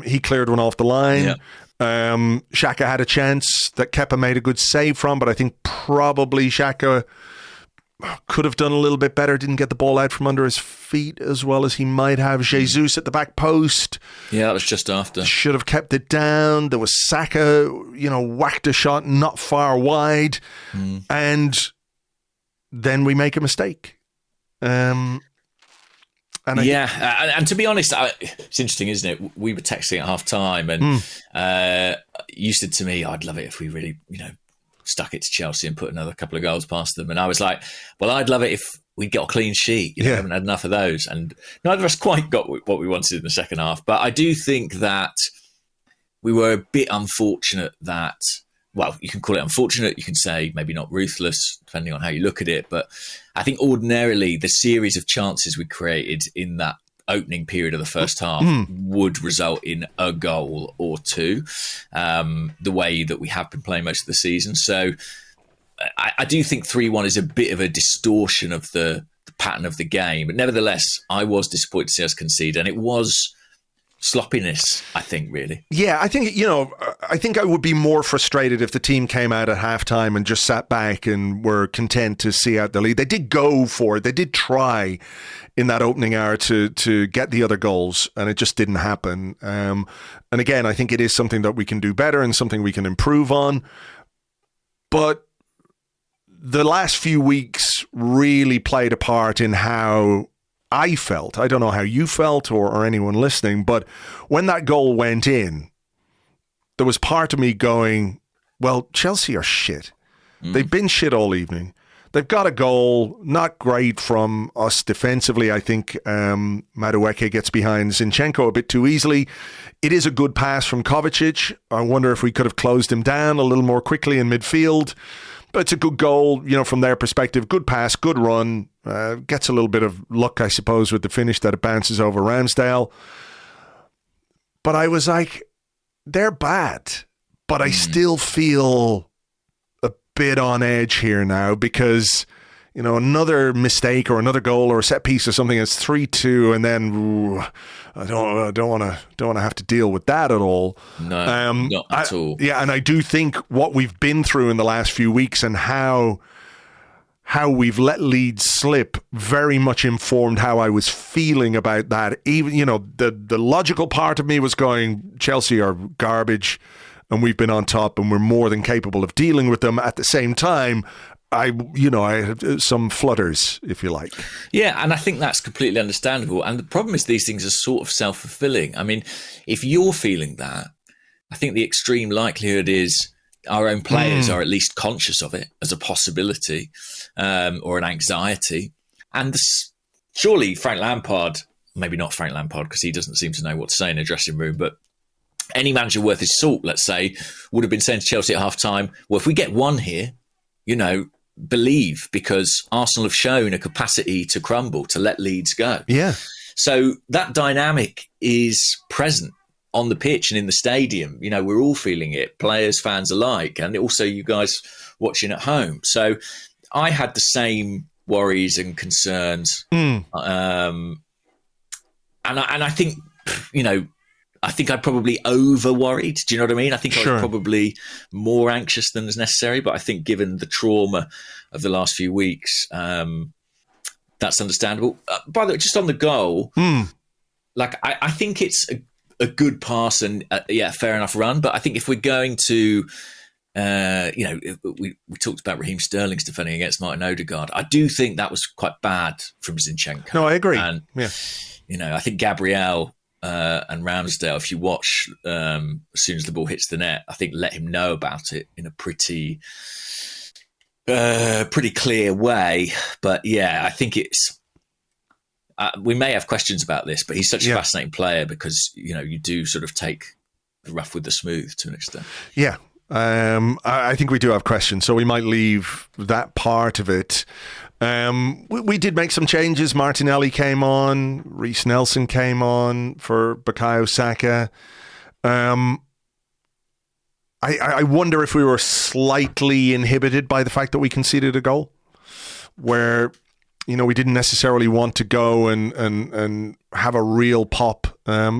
He cleared one off the line. Yeah. Xhaka had a chance that Kepa made a good save from, but I think probably Xhaka could have done a little bit better. Didn't get the ball out from under his feet as well as he might have. Jesus at the back post. Yeah, that was just after. Should have kept it down. There was Saka, whacked a shot not far wide. And then we make a mistake. And to be honest, it's interesting, isn't it? We were texting at half time, and you said to me, I'd love it if we really, stuck it to Chelsea and put another couple of goals past them. And I was like, well, I'd love it if we'd got a clean sheet. We haven't had enough of those. And neither of us quite got what we wanted in the second half. But I do think that we were a bit unfortunate that, well, you can call it unfortunate. You can say maybe not ruthless, depending on how you look at it. But I think ordinarily the series of chances we created in that opening period of the first half would result in a goal or two, the way that we have been playing most of the season. So I do think 3-1 is a bit of a distortion of the pattern of the game. But nevertheless, I was disappointed to see us concede, and it was sloppiness, I think, really. Yeah, I think I would be more frustrated if the team came out at halftime and just sat back and were content to see out the lead. They did go for it. They did try in that opening hour to get the other goals, and it just didn't happen. And again, I think it is something that we can do better and something we can improve on. But the last few weeks really played a part in how I felt. I don't know how you felt or anyone listening, but when that goal went in, there was part of me going, well, Chelsea are shit. They've been shit all evening. They've got a goal, not great from us defensively. I think Madueke gets behind Zinchenko a bit too easily. It is a good pass from Kovacic. I wonder if we could have closed him down a little more quickly in midfield. But it's a good goal, from their perspective. Good pass, good run. Gets a little bit of luck, I suppose, with the finish that it bounces over Ramsdale. But I was like, they're bad. But I still feel bit on edge here now because another mistake or another goal or a set piece or something, it's 3-2, and then I don't want to have to deal with that at all. No, not at all. Yeah, and I do think what we've been through in the last few weeks and how we've let Leeds slip very much informed how I was feeling about that. Even the logical part of me was going, Chelsea are garbage. And we've been on top, and we're more than capable of dealing with them. At the same time, I had some flutters, if you like. Yeah, and I think that's completely understandable. And the problem is these things are sort of self-fulfilling. I mean, if you're feeling that, I think the extreme likelihood is our own players are at least conscious of it as a possibility or an anxiety. And surely Frank Lampard, maybe not Frank Lampard because he doesn't seem to know what to say in a dressing room, but any manager worth his salt, let's say, would have been saying to Chelsea at half-time, well, if we get one here, believe, because Arsenal have shown a capacity to crumble, to let Leeds go. Yeah. So that dynamic is present on the pitch and in the stadium. We're all feeling it, players, fans alike, and also you guys watching at home. So I had the same worries and concerns. And I think, I think I probably over-worried. Do you know what I mean? I think I was probably more anxious than is necessary. But I think given the trauma of the last few weeks, that's understandable. By the way, just on the goal, I think it's a good pass and, fair enough run. But I think if we're going to, we talked about Raheem Sterling's defending against Martin Odegaard. I do think that was quite bad from Zinchenko. No, I agree. And, I think Gabriel... and Ramsdale, if you watch as soon as the ball hits the net, I think let him know about it in a pretty clear way. But I think it's we may have questions about this, but he's such a fascinating player because you do sort of take the rough with the smooth to an extent. Yeah. I think we do have questions, so we might leave that part of it. We did make some changes. Martinelli came on, Reece Nelson came on for Bukayo Saka. I wonder if we were slightly inhibited by the fact that we conceded a goal, where we didn't necessarily want to go and have a real pop,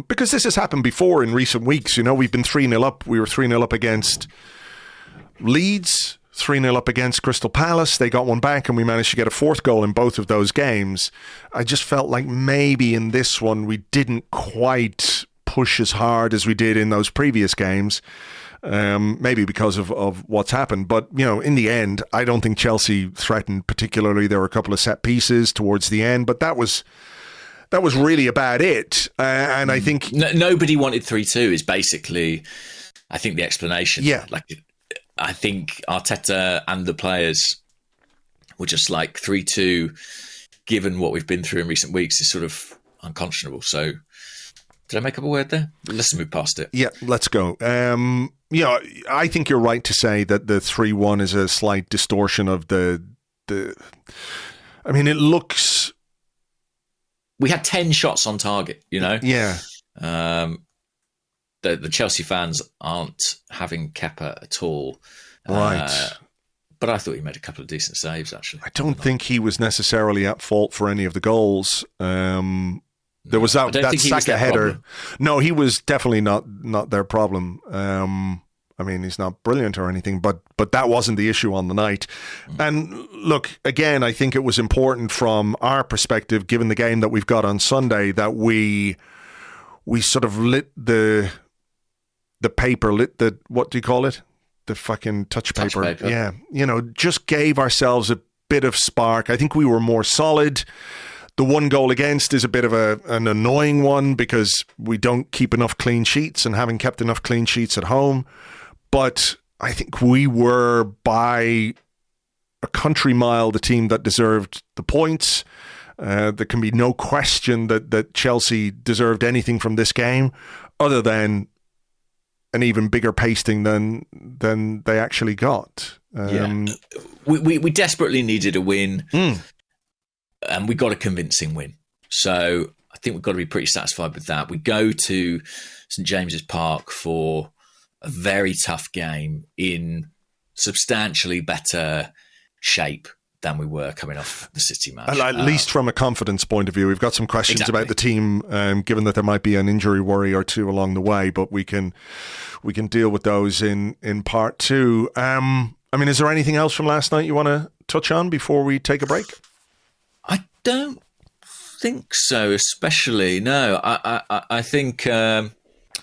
because this has happened before in recent weeks. We've been 3-0 up. We were 3-0 up against Leeds. 3-0 up against Crystal Palace. They got one back and we managed to get a fourth goal in both of those games. I just felt like maybe in this one we didn't quite push as hard as we did in those previous games, maybe because of what's happened. But, in the end, I don't think Chelsea threatened particularly. There were a couple of set pieces towards the end, but that was really about it. And I think... Nobody wanted 3-2 is basically, I think, the explanation. Yeah. I think Arteta and the players were just like 3-2, given what we've been through in recent weeks, is sort of unconscionable. So did I make up a word there? Let's move past it. Yeah, let's go. I think you're right to say that the 3-1 is a slight distortion of the I mean, it looks... We had 10 shots on target, Yeah. The Chelsea fans aren't having Kepa at all. Right. But I thought he made a couple of decent saves, actually. I don't think he was necessarily at fault for any of the goals. There was that Saka header. Problem. No, he was definitely not their problem. I mean, he's not brilliant or anything, but that wasn't the issue on the night. And look, again, I think it was important from our perspective, given the game that we've got on Sunday, that we sort of lit the paper, what do you call it? The fucking touch paper. Yeah. Just gave ourselves a bit of spark. I think we were more solid. The one goal against is a bit of an annoying one because we don't keep enough clean sheets and haven't kept enough clean sheets at home. But I think we were by a country mile the team that deserved the points. There can be no question that Chelsea deserved anything from this game other than an even bigger pasting than they actually got. We desperately needed a win, and we got a convincing win. So I think we've got to be pretty satisfied with that. We go to St James's Park for a very tough game in substantially better shape than we were coming off the City match. At least from a confidence point of view. We've got some questions about the team, given that there might be an injury worry or two along the way, but we can deal with those in part two. Is there anything else from last night you want to touch on before we take a break? I don't think so, especially. No, I think it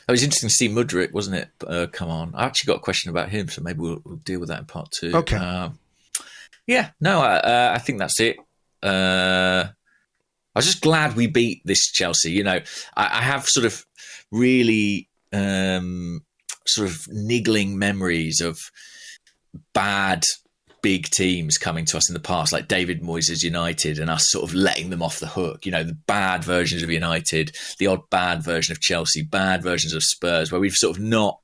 was interesting to see Mudryk, wasn't it? Come on. I actually got a question about him, so maybe we'll deal with that in part two. Okay. I think that's it. I was just glad we beat this Chelsea. You know, I have sort of really sort of niggling memories of bad big teams coming to us in the past, like David Moyes' United, and us sort of letting them off the hook. You know, the bad versions of United, the odd bad version of Chelsea, bad versions of Spurs, where we've sort of not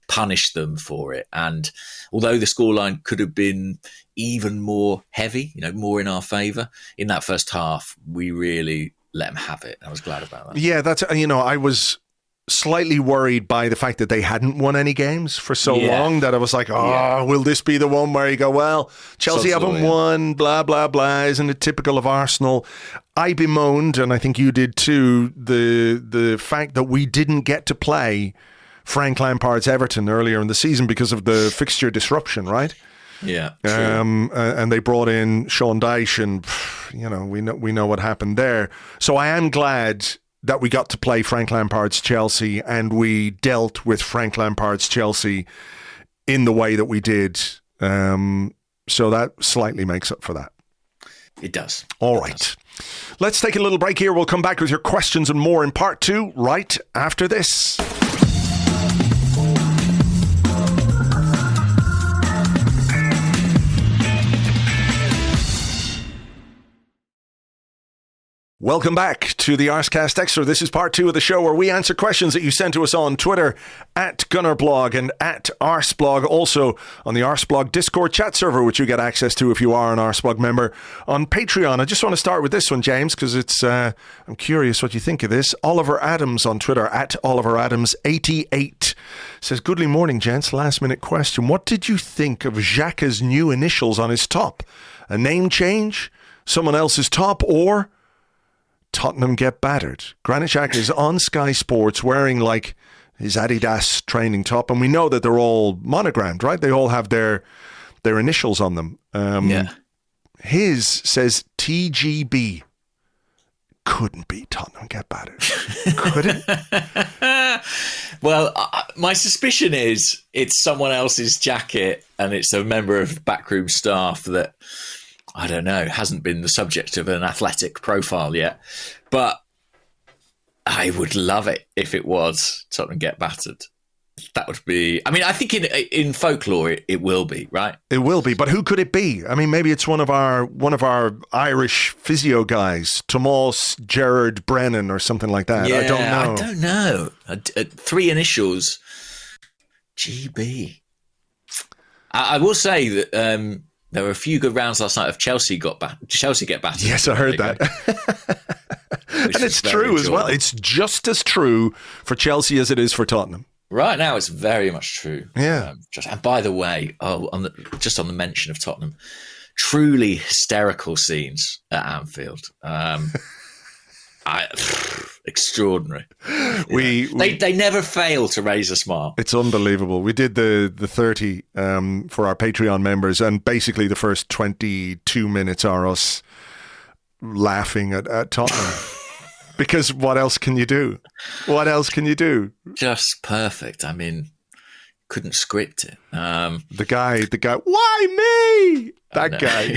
punished them for it. And although the scoreline could have been even more heavy, you know, more in our favour, in that first half, we really let them have it. I was glad about that. Yeah, that's, I was slightly worried by the fact that they hadn't won any games for so long that I was like, will this be the one where you go, well, Chelsea haven't won, blah, blah, blah, isn't it typical of Arsenal? I bemoaned, and I think you did too, the fact that we didn't get to play Frank Lampard's Everton earlier in the season because of the fixture disruption, right? Yeah. And they brought in Sean Dyche, and we know what happened there. So I am glad that we got to play Frank Lampard's Chelsea, and we dealt with Frank Lampard's Chelsea in the way that we did. So that slightly makes up for that. It does. All right. Let's take a little break here. We'll come back with your questions and more in part two right after this. Welcome back to the Arsecast Extra. This is part two of the show where we answer questions that you send to us on Twitter at Gunnerblog and at Arseblog. Also on the Arseblog Discord chat server, which you get access to if you are an Arseblog member on Patreon. I just want to start with this one, James, because it's I'm curious what you think of this. Oliver Adams on Twitter at Oliver Adams 88 says, "Goodly morning, gents. Last minute question. What did you think of Xhaka's new initials on his top? A name change? Someone else's top? Or Tottenham get battered?" Granit Xhaka is on Sky Sports wearing like his Adidas training top, and we know that they're all monogrammed, right? They all have their initials on them. His says TGB. Couldn't be Tottenham get battered, could it? Well, my suspicion is it's someone else's jacket, and it's a member of the backroom staff that, I don't know, hasn't been the subject of an athletic profile yet. But I would love it if it was Tottenham get battered. That would be... I mean, I think in folklore it will be, right? It will be, but who could it be? I mean, maybe it's one of our Irish physio guys, Tomas Gerard Brennan or something like that. Yeah, I don't know. 3 initials. GB. I will say that... there were a few good rounds last night of Chelsea get battered. Yes, I heard that. And it's true as well. It's just as true for Chelsea as it is for Tottenham. Right now, it's very much true. Yeah. And by the way, on the mention of Tottenham, truly hysterical scenes at Anfield. Extraordinary. They never fail to raise a smile. It's unbelievable. We did the 30 for our Patreon members, and basically the first 22 minutes are us laughing at Tottenham. Because what else can you do? What else can you do? Just perfect. I mean, couldn't script it. The guy, why me? That guy.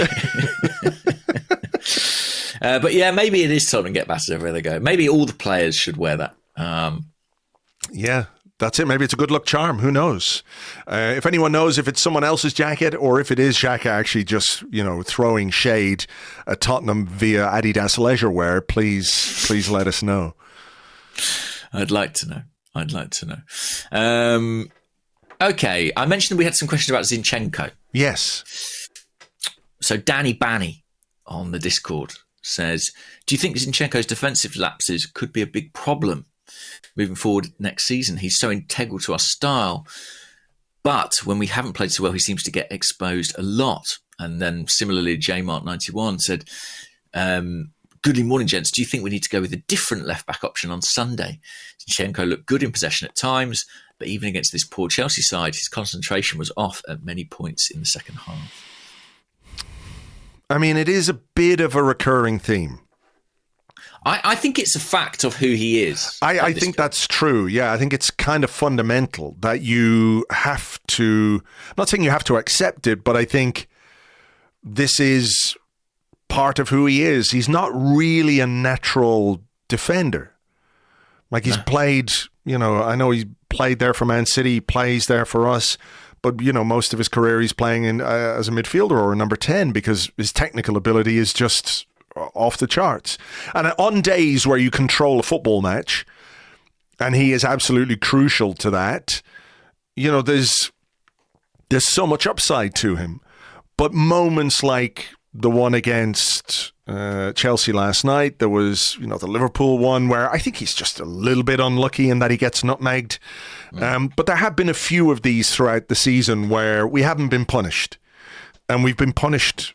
But yeah, maybe it is Tottenham get battered everywhere they go. Maybe all the players should wear that. Yeah, That's it. Maybe it's a good luck charm. Who knows? If anyone knows if it's someone else's jacket or if it is Xhaka actually just, throwing shade at Tottenham via Adidas leisure wear, please let us know. I'd like to know. Okay, I mentioned we had some questions about Zinchenko. Yes. So Danny Banny on the Discord says, do you think Zinchenko's defensive lapses could be a big problem moving forward next season? He's so integral to our style. But when we haven't played so well, he seems to get exposed a lot. And then similarly, JMark91 said, good morning, gents. Do you think we need to go with a different left-back option on Sunday? Zinchenko looked good in possession at times, but even against this poor Chelsea side, his concentration was off at many points in the second half. I mean, it is a bit of a recurring theme. I think it's a fact of who he is. I think that's true. Yeah, I think it's kind of fundamental that you have to, I'm not saying you have to accept it, but I think this is part of who he is. He's not really a natural defender. Like he's played, I know he played there for Man City, he plays there for us, but, most of his career he's playing in as a midfielder or a number 10 because his technical ability is just off the charts. And on days where you control a football match, and he is absolutely crucial to that, there's so much upside to him. But moments like the one against Chelsea last night, there was, the Liverpool one where I think he's just a little bit unlucky in that he gets nutmegged. But there have been a few of these throughout the season where we haven't been punished. And we've been punished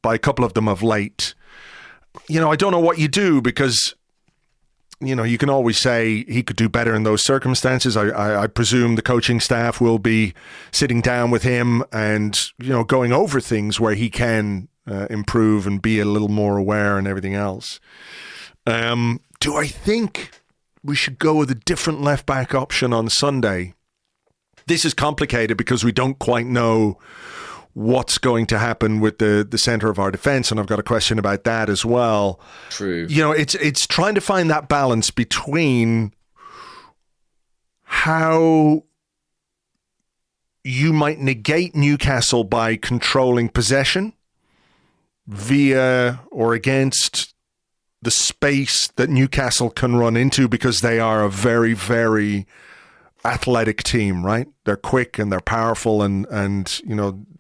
by a couple of them of late. I don't know what you do because, you can always say he could do better in those circumstances. I presume the coaching staff will be sitting down with him and, going over things where he can improve and be a little more aware and everything else. Do I think we should go with a different left-back option on Sunday? This is complicated because we don't quite know what's going to happen with the centre of our defence, and I've got a question about that as well. True. It's trying to find that balance between how you might negate Newcastle by controlling possession via or against the space that Newcastle can run into because they are a very, very athletic team, right? They're quick and they're powerful and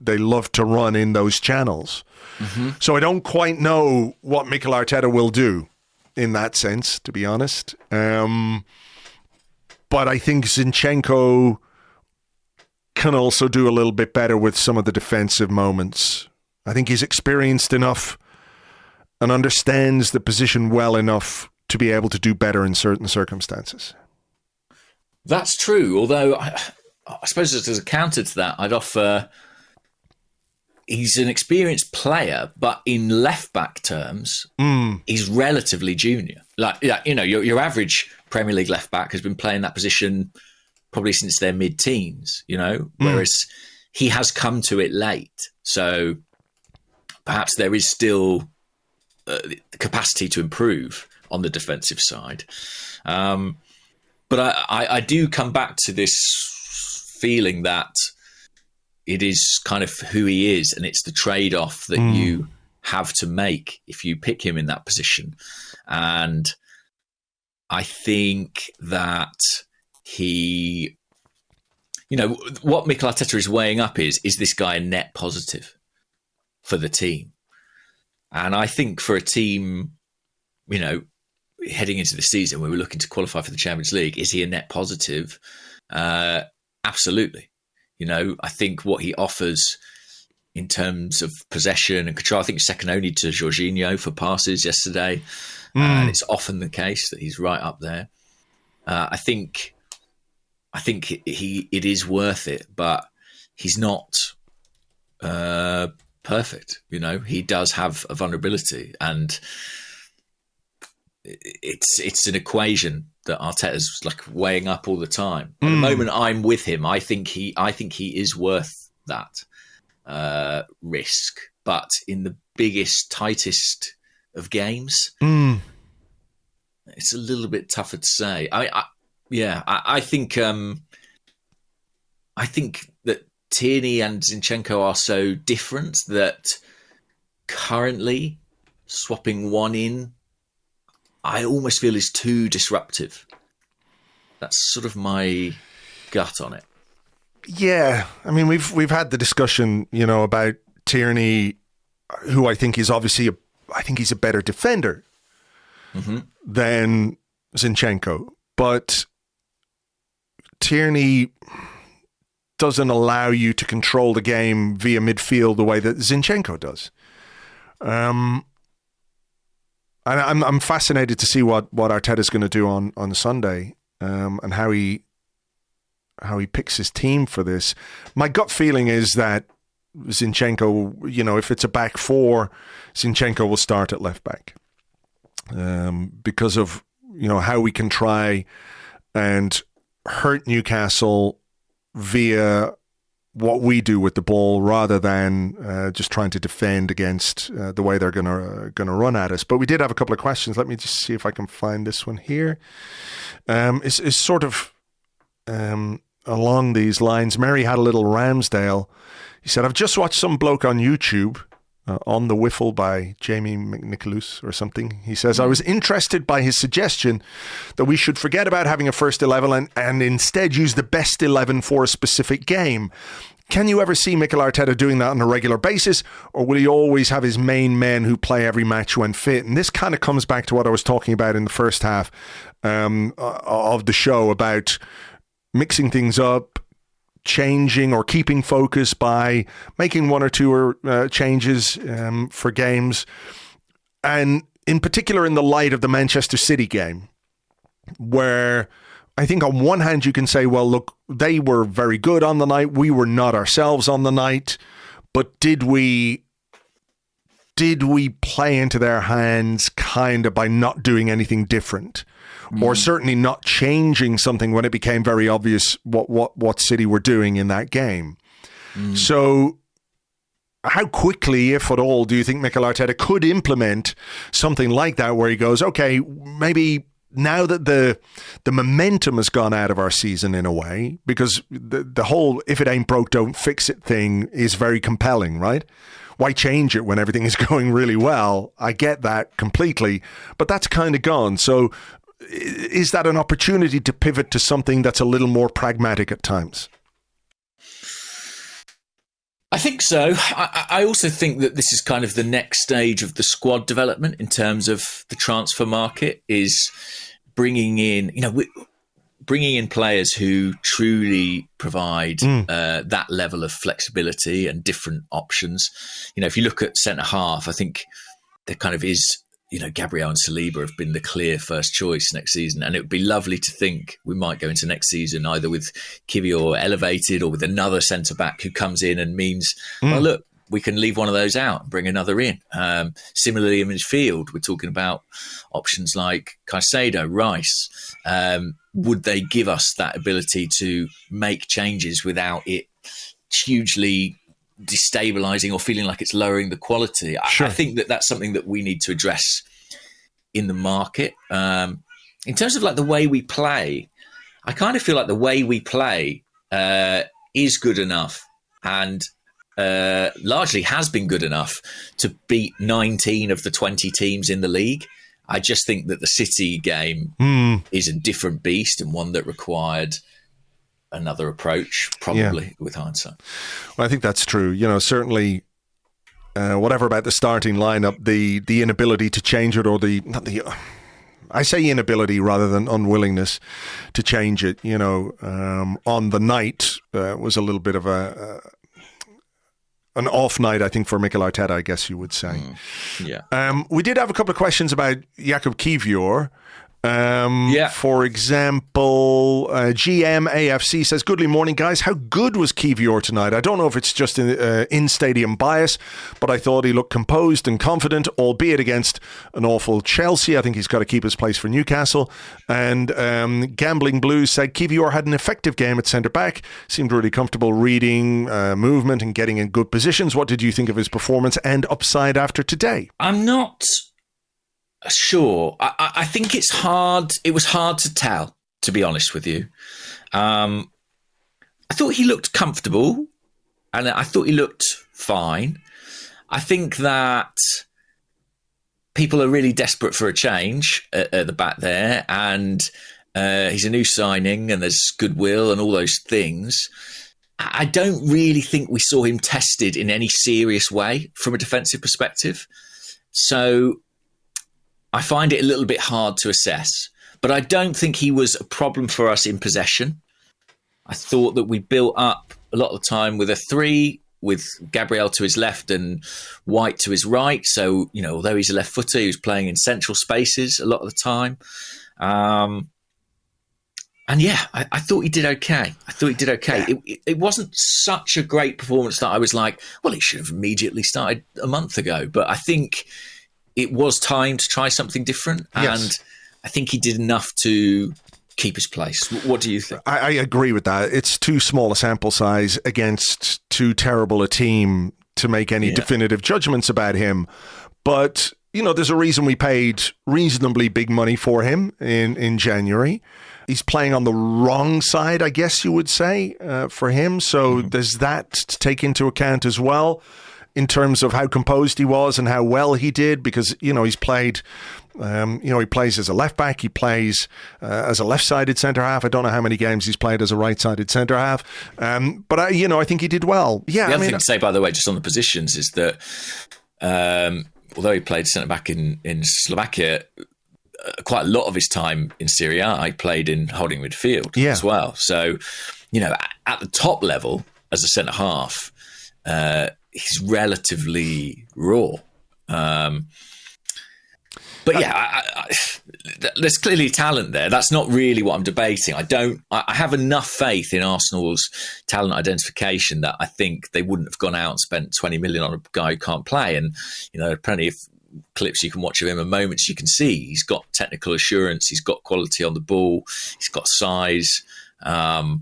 they love to run in those channels. Mm-hmm. So I don't quite know what Mikel Arteta will do in that sense, to be honest. But I think Zinchenko can also do a little bit better with some of the defensive moments. I think he's experienced enough and understands the position well enough to be able to do better in certain circumstances. That's true, although I suppose as a counter to that, I'd offer he's an experienced player, but in left-back terms, he's relatively junior. Like, your average Premier League left-back has been playing that position probably since their mid-teens, whereas he has come to it late. So perhaps there is still the capacity to improve on the defensive side. But I do come back to this feeling that it is kind of who he is, and it's the trade-off that you have to make if you pick him in that position. And I think that he, what Mikel Arteta is weighing up is this guy a net positive for the team? And I think for a team, heading into the season where we're looking to qualify for the Champions League, is he a net positive? Absolutely. I think what he offers in terms of possession and control, I think second only to Jorginho for passes yesterday. And it's often the case that he's right up there. I think it is worth it, but he's not perfect. He does have a vulnerability, and it's an equation that Arteta's like weighing up all the time. At the moment, I'm with him. I think he is worth that risk, but in the biggest, tightest of games, it's a little bit tougher to say. Yeah, I think that Tierney and Zinchenko are so different that currently swapping one in, I almost feel is too disruptive. That's sort of my gut on it. Yeah, I mean we've had the discussion, about Tierney, who I think is obviously I think he's a better defender than Zinchenko, but Tierney doesn't allow you to control the game via midfield the way that Zinchenko does. And I'm fascinated to see what Arteta's going to do on Sunday, and how he picks his team for this. My gut feeling is that Zinchenko, if it's a back four, Zinchenko will start at left back, because of how we can try and hurt Newcastle via what we do with the ball, rather than just trying to defend against the way they're going to run at us. But we did have a couple of questions. Let me just see if I can find this one here. It's sort of along these lines. Mary had a little Ramsdale. He said, I've just watched some bloke on YouTube, On the Wiffle by Jamie McNicholas or something. He says, I was interested by his suggestion that we should forget about having a first 11 and instead use the best 11 for a specific game. Can you ever see Mikel Arteta doing that on a regular basis, or will he always have his main men who play every match when fit? And this kind of comes back to what I was talking about in the first half of the show, about mixing things up, changing or keeping focus by making one or two changes for games. And in particular in the light of the Manchester City game, where I think on one hand you can say, well, look, they were very good on the night. We were not ourselves on the night. But did we play into their hands kind of by not doing anything different? Or certainly not changing something when it became very obvious what City were doing in that game. So how quickly, if at all, do you think Mikel Arteta could implement something like that, where he goes, okay, maybe now that the momentum has gone out of our season in a way, because the whole if it ain't broke, don't fix it thing is very compelling, right? Why change it when everything is going really well? I get that completely, but that's kind of gone. So is that an opportunity to pivot to something that's a little more pragmatic at times? I think so. I also think that this is kind of the next stage of the squad development in terms of the transfer market, is bringing in players who truly provide that level of flexibility and different options. If you look at centre half, I think there kind of is, Gabriel and Saliba have been the clear first choice next season. And it would be lovely to think we might go into next season either with Kiwior elevated or with another centre-back who comes in and means, well, look, we can leave one of those out and bring another in. Similarly, in midfield, we're talking about options like Caicedo, Rice. Would they give us that ability to make changes without it hugely destabilizing or feeling like it's lowering the quality? Sure. I think that's something that we need to address in the market. In terms of like the way we play, I kind of feel like the way we play is good enough and largely has been good enough to beat 19 of the 20 teams in the league. I just think that the City game is a different beast and one that required another approach, probably, with hindsight. Well, I think that's true. Certainly, whatever about the starting lineup, the inability to change it, or I say inability rather than unwillingness to change it, on the night was a little bit of an off night, I think, for Mikel Arteta, I guess you would say. We did have a couple of questions about Jakub Kiwior. For example, GM AFC says, "Goodly morning, guys. How good was Kiwior tonight? I don't know if it's just in-stadium bias, but I thought he looked composed and confident, albeit against an awful Chelsea. I think he's got to keep his place for Newcastle." And Gambling Blues said, "Kiwior had an effective game at centre-back. Seemed really comfortable reading movement and getting in good positions. What did you think of his performance and upside after today?" I'm not sure. I think it's hard. It was hard to tell to be honest with you. I thought he looked comfortable and I thought he looked fine. I think that people are really desperate for a change at the back there, and he's a new signing and there's goodwill and all those things. I don't really think we saw him tested in any serious way from a defensive perspective. So I find it a little bit hard to assess, but I don't think he was a problem for us in possession. I thought that we built up a lot of the time with a 3, with Gabriel to his left and White to his right. So, although he's a left footer, he was playing in central spaces a lot of the time. And yeah, I thought he did okay. Yeah. It wasn't such a great performance that I was like, well, he should have immediately started a month ago. But I think it was time to try something different. Yes. And I think he did enough to keep his place. What do you think? I agree with that. It's too small a sample size against too terrible a team to make any definitive judgments about him. But, there's a reason we paid reasonably big money for him in January. He's playing on the wrong side, I guess you would say, for him. So there's that to take into account as well in terms of how composed he was and how well he did, because, he's played, he plays as a left back. He plays as a left-sided centre-half. I don't know how many games he's played as a right-sided centre-half. But, I think he did well. Yeah. The other thing to say, by the way, just on the positions is that although he played centre-back in Slovakia, quite a lot of his time in Serie A, I played in holding midfield as well. So, at the top level as a centre half, he's relatively raw. But there's clearly talent there. That's not really what I'm debating. I have enough faith in Arsenal's talent identification that I think they wouldn't have gone out and spent 20 million on a guy who can't play. And, plenty of clips you can watch of him and moments you can see he's got technical assurance, he's got quality on the ball, he's got size. I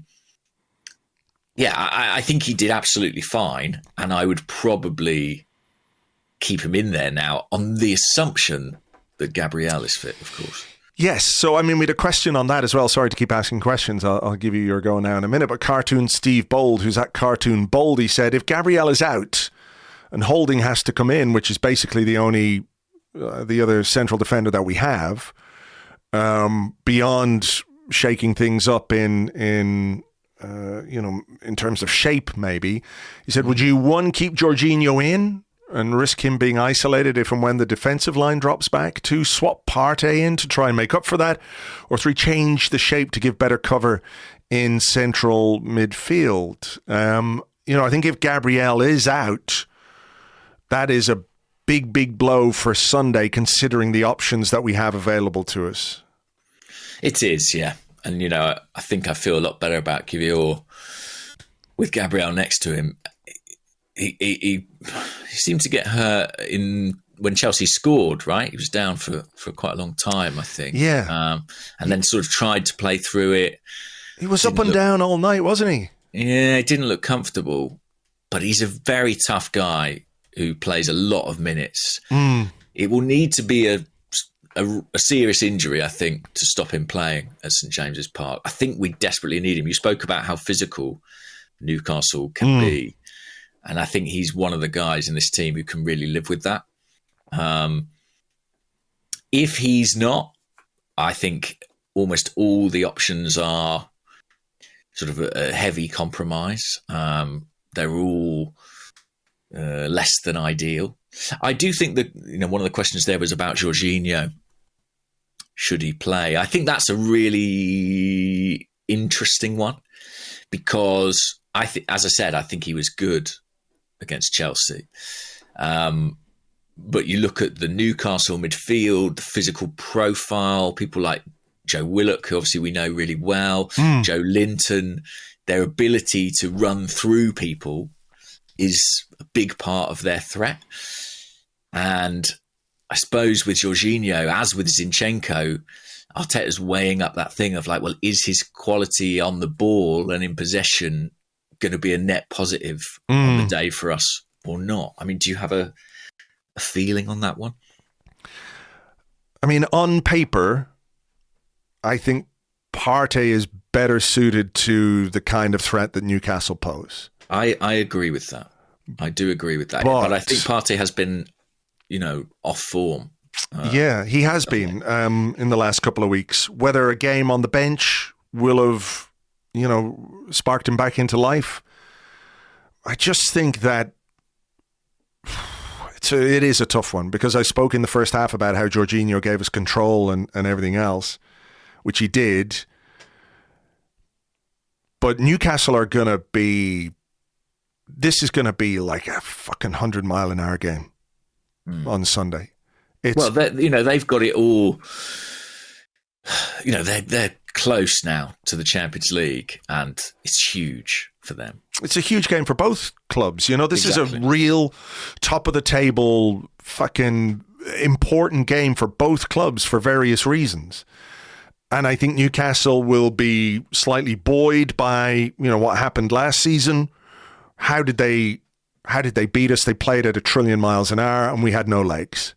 think he did absolutely fine, and I would probably keep him in there now on the assumption that Gabriel is fit, of course. Yes, so we had a question on that as well. Sorry to keep asking questions. I'll give you your go now in a minute. But Cartoon Steve Bold, who's at Cartoon Bold, he said, if Gabriel is out and Holding has to come in, which is basically the only the other central defender that we have, beyond shaking things up in terms of shape, maybe, he said, would you, 1, keep Jorginho in and risk him being isolated if and when the defensive line drops back, 2, swap Partey in to try and make up for that, or 3, change the shape to give better cover in central midfield? I think if Gabriel is out, that is a big blow for Sunday, considering the options that we have available to us. It is, yeah. And, I think I feel a lot better about Kiwior with Gabriel next to him. He seemed to get hurt when Chelsea scored, right? He was down for quite a long time, I think. Yeah. And then sort of tried to play through it. He was up and down all night, wasn't he? Yeah, it didn't look comfortable. But he's a very tough guy who plays a lot of minutes. It will need to be a serious injury, I think, to stop him playing at St James's Park. I think we desperately need him. You spoke about how physical Newcastle can be. And I think he's one of the guys in this team who can really live with that. If he's not, I think almost all the options are sort of a heavy compromise. They're all less than ideal. I do think that one of the questions there was about Jorginho. Should he play? I think that's a really interesting one because as I said, I think he was good against Chelsea. But you look at the Newcastle midfield, the physical profile, people like Joe Willock, who obviously we know really well, Joe Linton, their ability to run through people is a big part of their threat. And I suppose with Jorginho, as with Zinchenko, Arteta's weighing up that thing of like, well, is his quality on the ball and in possession going to be a net positive on the day for us or not? I mean, do you have a feeling on that one? I mean, on paper, I think Partey is better suited to the kind of threat that Newcastle pose. I agree with that. I do agree with that. But I think Partey has been, off form. Yeah, he has been in the last couple of weeks. Whether a game on the bench will have, sparked him back into life, I just think that it is a tough one, because I spoke in the first half about how Jorginho gave us control and everything else, which he did. But Newcastle are going to be... This is going to be like a fucking 100-mile-an-hour game on Sunday. They've got it all. They're close now to the Champions League, and it's huge for them. It's a huge game for both clubs. This is a real top of the table, fucking important game for both clubs for various reasons. And I think Newcastle will be slightly buoyed by what happened last season. How did they beat us? They played at 1 trillion miles an hour, and we had no legs.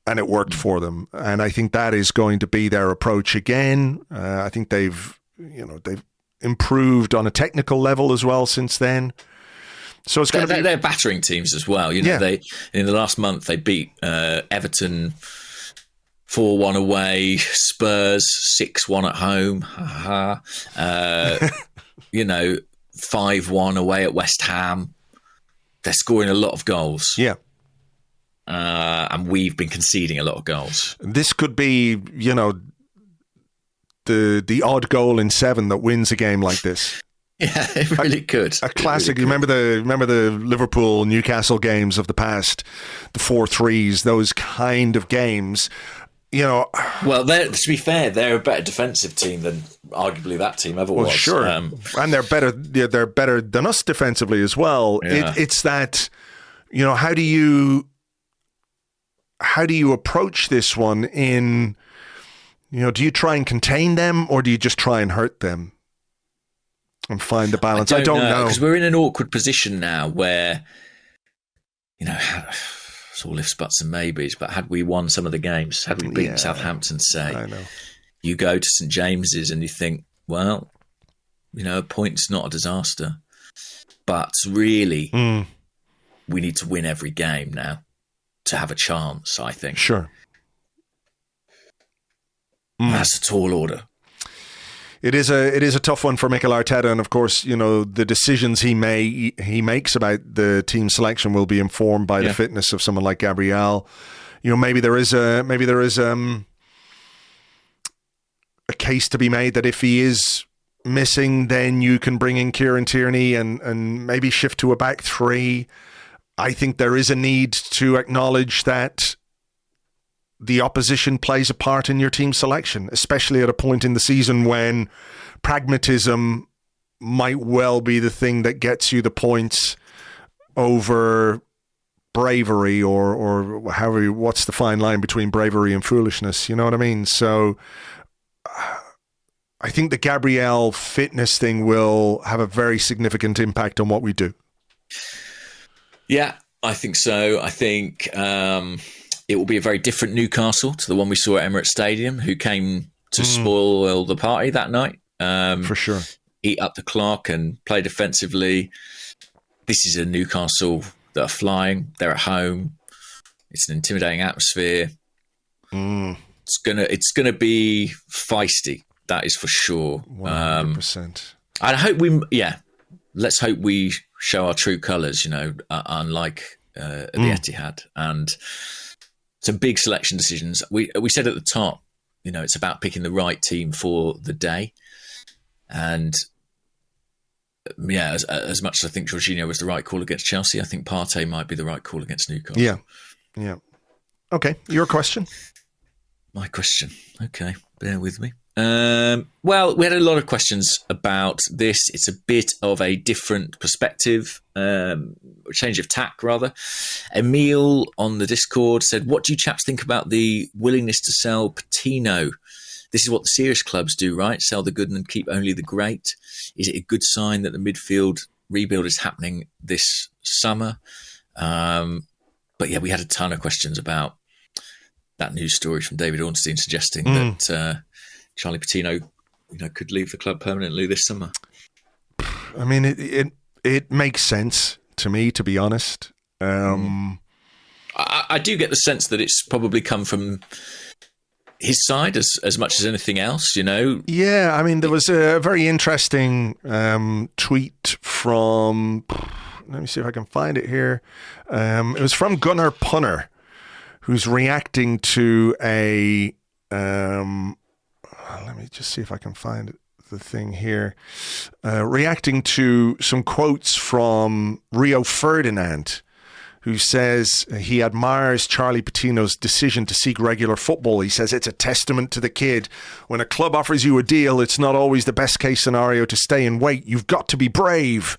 And it worked for them. And I think that is going to be their approach again. I think they've improved on a technical level as well since then. So it's going to be... They're battering teams as well. They in the last month they beat Everton 4-1 away, Spurs 6-1 at home. 5-1 away at West Ham. They're scoring a lot of goals. Yeah. And we've been conceding a lot of goals. This could be, the odd goal in 7 that wins a game like this. Yeah, it really could. A classic. Really remember the Liverpool Newcastle games of the past, the 4-3s, those kind of games. Well, to be fair, they're a better defensive team than arguably that team ever was. Sure, and they're better. They're better than us defensively as well. Yeah. It's that, how do you approach this one? Do you try and contain them, or do you just try and hurt them and find the balance? I don't know, because we're in an awkward position now where, it's all ifs, buts and maybes, but had we won some of the games, had we beaten Southampton, I know. You go to St James's and you think, well, a point's not a disaster. But really, we need to win every game now to have a chance, I think. Sure. That's a tall order. It is a tough one for Mikel Arteta, and of course, the decisions he makes about the team selection will be informed by the fitness of someone like Gabriel. Maybe there is a case to be made that if he is missing, then you can bring in Kieran Tierney and maybe shift to a back 3. I think there is a need to acknowledge that the opposition plays a part in your team selection, especially at a point in the season when pragmatism might well be the thing that gets you the points over bravery or however, what's the fine line between bravery and foolishness? You know what I mean? So I think the Gabriel fitness thing will have a very significant impact on what we do. Yeah, I think so. I think it will be a very different Newcastle to the one we saw at Emirates Stadium, who came to spoil the party that night. For sure. Eat up the clock and play defensively. This is a Newcastle that are flying. They're at home. It's an intimidating atmosphere. It's gonna be feisty. That is for sure. 100%. I hope let's hope we show our true colours, unlike the Etihad. And some big selection decisions. We said at the top, it's about picking the right team for the day. And as much as I think Jorginho was the right call against Chelsea, I think Partey might be the right call against Newcastle. Yeah. Okay, your question. My question. Okay, bear with me. Well, we had a lot of questions about this. It's a bit of a different perspective, change of tack rather. Emil on the Discord said, what do you chaps think about the willingness to sell Patino? This is what the serious clubs do, right? Sell the good and keep only the great. Is it a good sign that the midfield rebuild is happening this summer? But yeah, we had a ton of questions about that news story from David Ornstein suggesting that Charlie Patino could leave the club permanently this summer. I mean, it makes sense to me, to be honest. I do get the sense that it's probably come from his side as much as anything else, Yeah, I mean, there was a very interesting tweet from, let me see if I can find it here. It was from Gunnar Punner, who's reacting to let me just see if I can find the thing here. Reacting to some quotes from Rio Ferdinand, who says he admires Charlie Patino's decision to seek regular football. He says it's a testament to the kid. When a club offers you a deal, it's not always the best case scenario to stay and wait. You've got to be brave.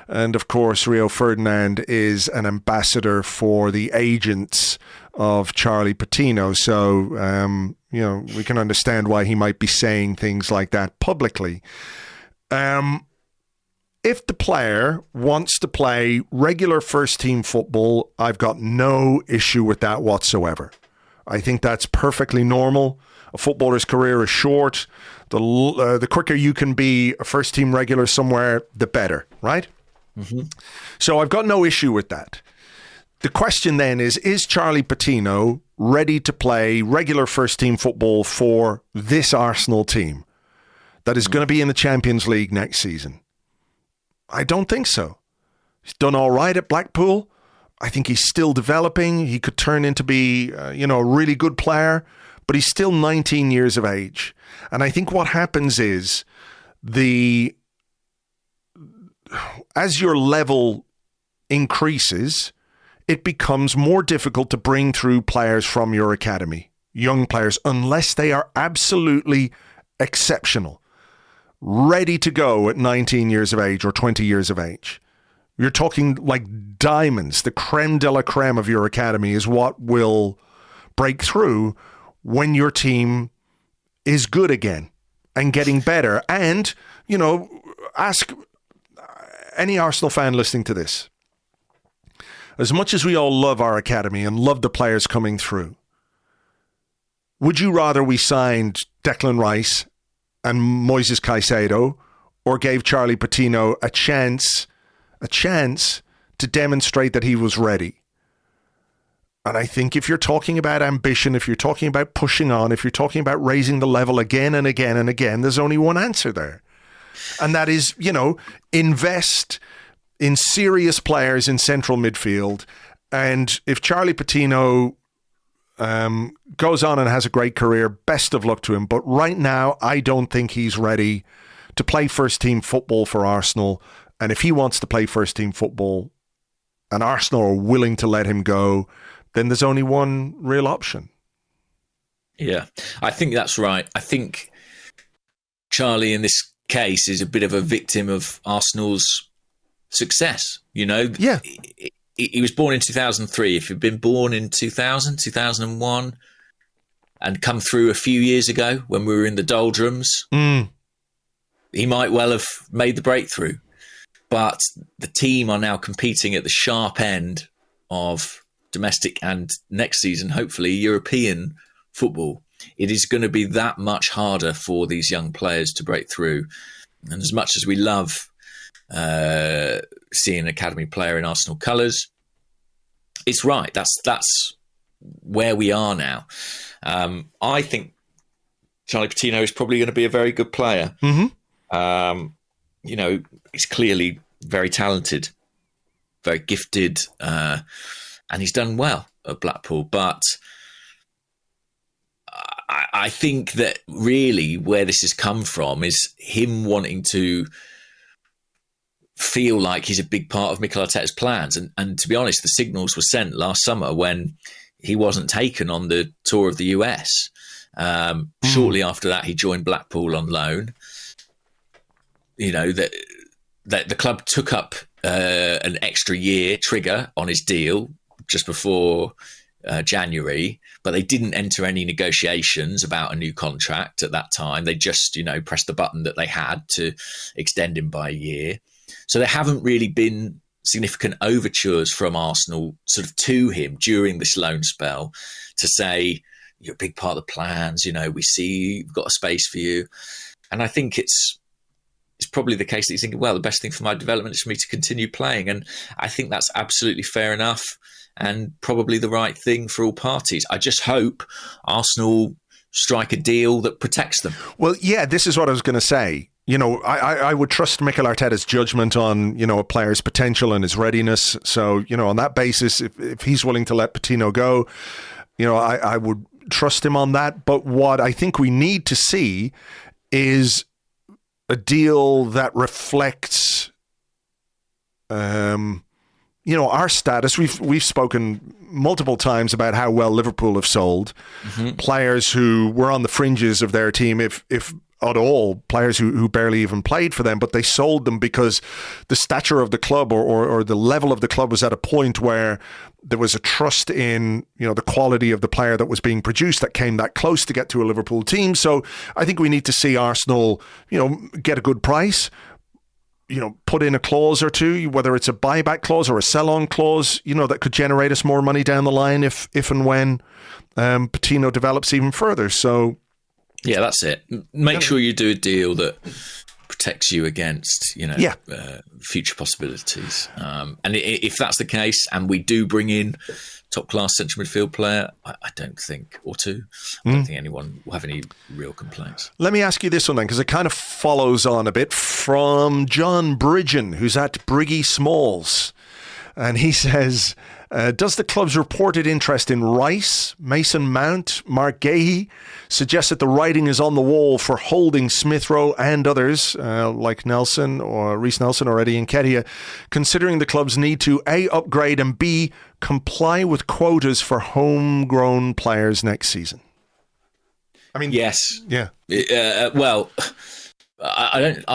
And of course, Rio Ferdinand is an ambassador for the agents of Charlie Patino. So, we can understand why he might be saying things like that publicly. If the player wants to play regular first-team football, I've got no issue with that whatsoever. I think that's perfectly normal. A footballer's career is short. The quicker you can be a first-team regular somewhere, the better, right? Mm-hmm. So I've got no issue with that. The question then is Charlie Patino ready to play regular first-team football for this Arsenal team that is going to be in the Champions League next season? I don't think so. He's done all right at Blackpool. I think he's still developing. He could turn into be, a really good player, but he's still 19 years of age. And I think what happens is as your level increases, it becomes more difficult to bring through players from your academy, young players, unless they are absolutely exceptional. Ready to go at 19 years of age or 20 years of age. You're talking like diamonds. The creme de la creme of your academy is what will break through when your team is good again and getting better. And, ask any Arsenal fan listening to this. As much as we all love our academy and love the players coming through, would you rather we signed Declan Rice and Moises Caicedo, or gave Charlie Patino a chance to demonstrate that he was ready? And I think if you're talking about ambition, if you're talking about pushing on, if you're talking about raising the level again and again and again, there's only one answer there. And that is, invest in serious players in central midfield. And if Charlie Patino goes on and has a great career, best of luck to him. But right now, I don't think he's ready to play first-team football for Arsenal. And if he wants to play first-team football and Arsenal are willing to let him go, then there's only one real option. Yeah, I think that's right. I think Charlie, in this case, is a bit of a victim of Arsenal's success. Yeah. He was born in 2003. If he'd been born in 2000, 2001, and come through a few years ago when we were in the doldrums, he might well have made the breakthrough. But the team are now competing at the sharp end of domestic and next season, hopefully, European football. It is going to be that much harder for these young players to break through. And as much as we love seeing an academy player in Arsenal colours, it's right. That's where we are now. I think Charlie Patino is probably going to be a very good player. Mm-hmm. He's clearly very talented, very gifted, and he's done well at Blackpool. But I think that really where this has come from is him wanting to feel like he's a big part of Mikel Arteta's plans. And to be honest, the signals were sent last summer when he wasn't taken on the tour of the US. Shortly after that, he joined Blackpool on loan. That the club took up an extra year trigger on his deal just before January, but they didn't enter any negotiations about a new contract at that time. They just, pressed the button that they had to extend him by a year. So there haven't really been significant overtures from Arsenal sort of to him during this loan spell to say, you're a big part of the plans, we see you've got a space for you. And I think it's probably the case that he's thinking, well, the best thing for my development is for me to continue playing. And I think that's absolutely fair enough and probably the right thing for all parties. I just hope Arsenal strike a deal that protects them. Well, yeah, this is what I was going to say. You know, I would trust Mikel Arteta's judgment on, you know, a player's potential and his readiness. So, you know, on that basis, if he's willing to let Patino go, you know, I would trust him on that. But what I think we need to see is a deal that reflects, you know, our status. We've spoken multiple times about how well Liverpool have sold players who were on the fringes of their team, if at all, players who barely even played for them, but they sold them because the stature of the club or the level of the club was at a point where there was a trust in, you know, the quality of the player that was being produced that came that close to get to a Liverpool team. So I think we need to see Arsenal, you know, get a good price, you know, put in a clause or two, whether it's a buyback clause or a sell-on clause, you know, that could generate us more money down the line if and when Patino develops even further. So, yeah, that's it. Make sure you do a deal that protects you against, you know, future possibilities. And if that's the case, and we do bring in top-class central midfield player, I don't think, or two, I don't think anyone will have any real complaints. Let me ask you this one then, because it kind of follows on a bit from John Bridgen, who's at Briggy Smalls. And he says, does the club's reported interest in Rice, Mason Mount, Mark Gahey suggest that the writing is on the wall for holding Smith Rowe and others like Nelson or Reece Nelson or Eddie Nketiah, considering the club's need to A, upgrade and B, comply with quotas for homegrown players next season? I mean, yes. Yeah. Well, I don't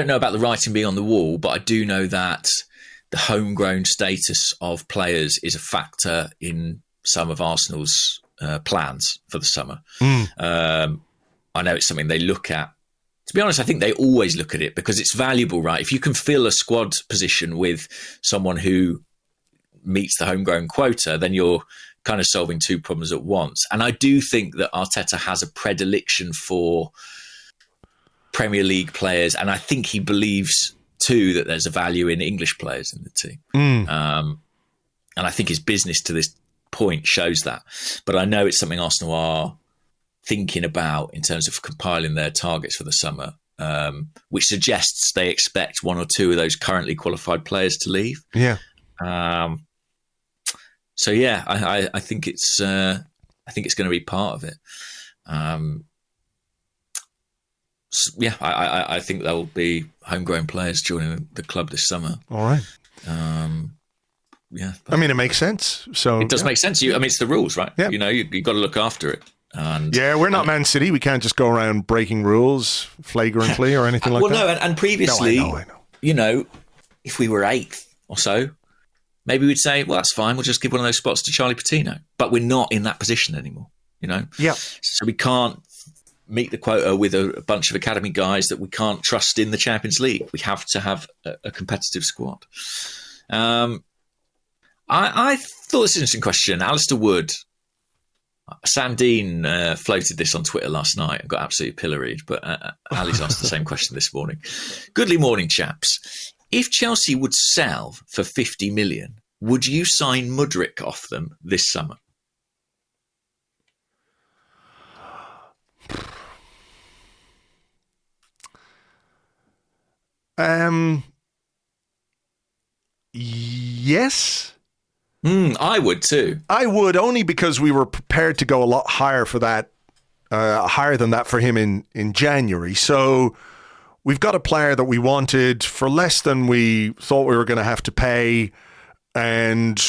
know about the writing being on the wall, but I do know that the homegrown status of players is a factor in some of Arsenal's plans for the summer. I know it's something they look at. To be honest, I think they always look at it because it's valuable, right? If you can fill a squad position with someone who meets the homegrown quota, then you're kind of solving two problems at once. And I do think that Arteta has a predilection for Premier League players, and I think he believes too that there's a value in English players in the team. And I think his business to this point shows that. But I know it's something Arsenal are thinking about in terms of compiling their targets for the summer, which suggests they expect one or two of those currently qualified players to leave. Yeah. So yeah, I think it's going to be part of it. Yeah, I think there will be homegrown players joining the club this summer. All right. Yeah. I mean, it makes sense. So it does make sense. I mean, it's the rules, right? Yeah. You know, you've got to look after it. And yeah, we're not Man City. We can't just go around breaking rules flagrantly or anything like that. Well, no, and previously, I know. You know, if we were 8th or so, maybe we'd say, well, that's fine. We'll just give one of those spots to Charlie Patino. But we're not in that position anymore, you know? Yeah. So we can't meet the quota with a bunch of academy guys that we can't trust in the Champions League. We have to have a competitive squad. I thought this was an interesting question. Alistair Wood, Sam Dean floated this on Twitter last night and got absolutely pilloried, but Ali's asked the same question this morning. Goodly morning, chaps. If Chelsea would sell for 50 million, would you sign Mudryk off them this summer? Yes. I would too. I would, only because we were prepared to go a lot higher for that, higher than that for him in January. So we've got a player that we wanted for less than we thought we were going to have to pay, and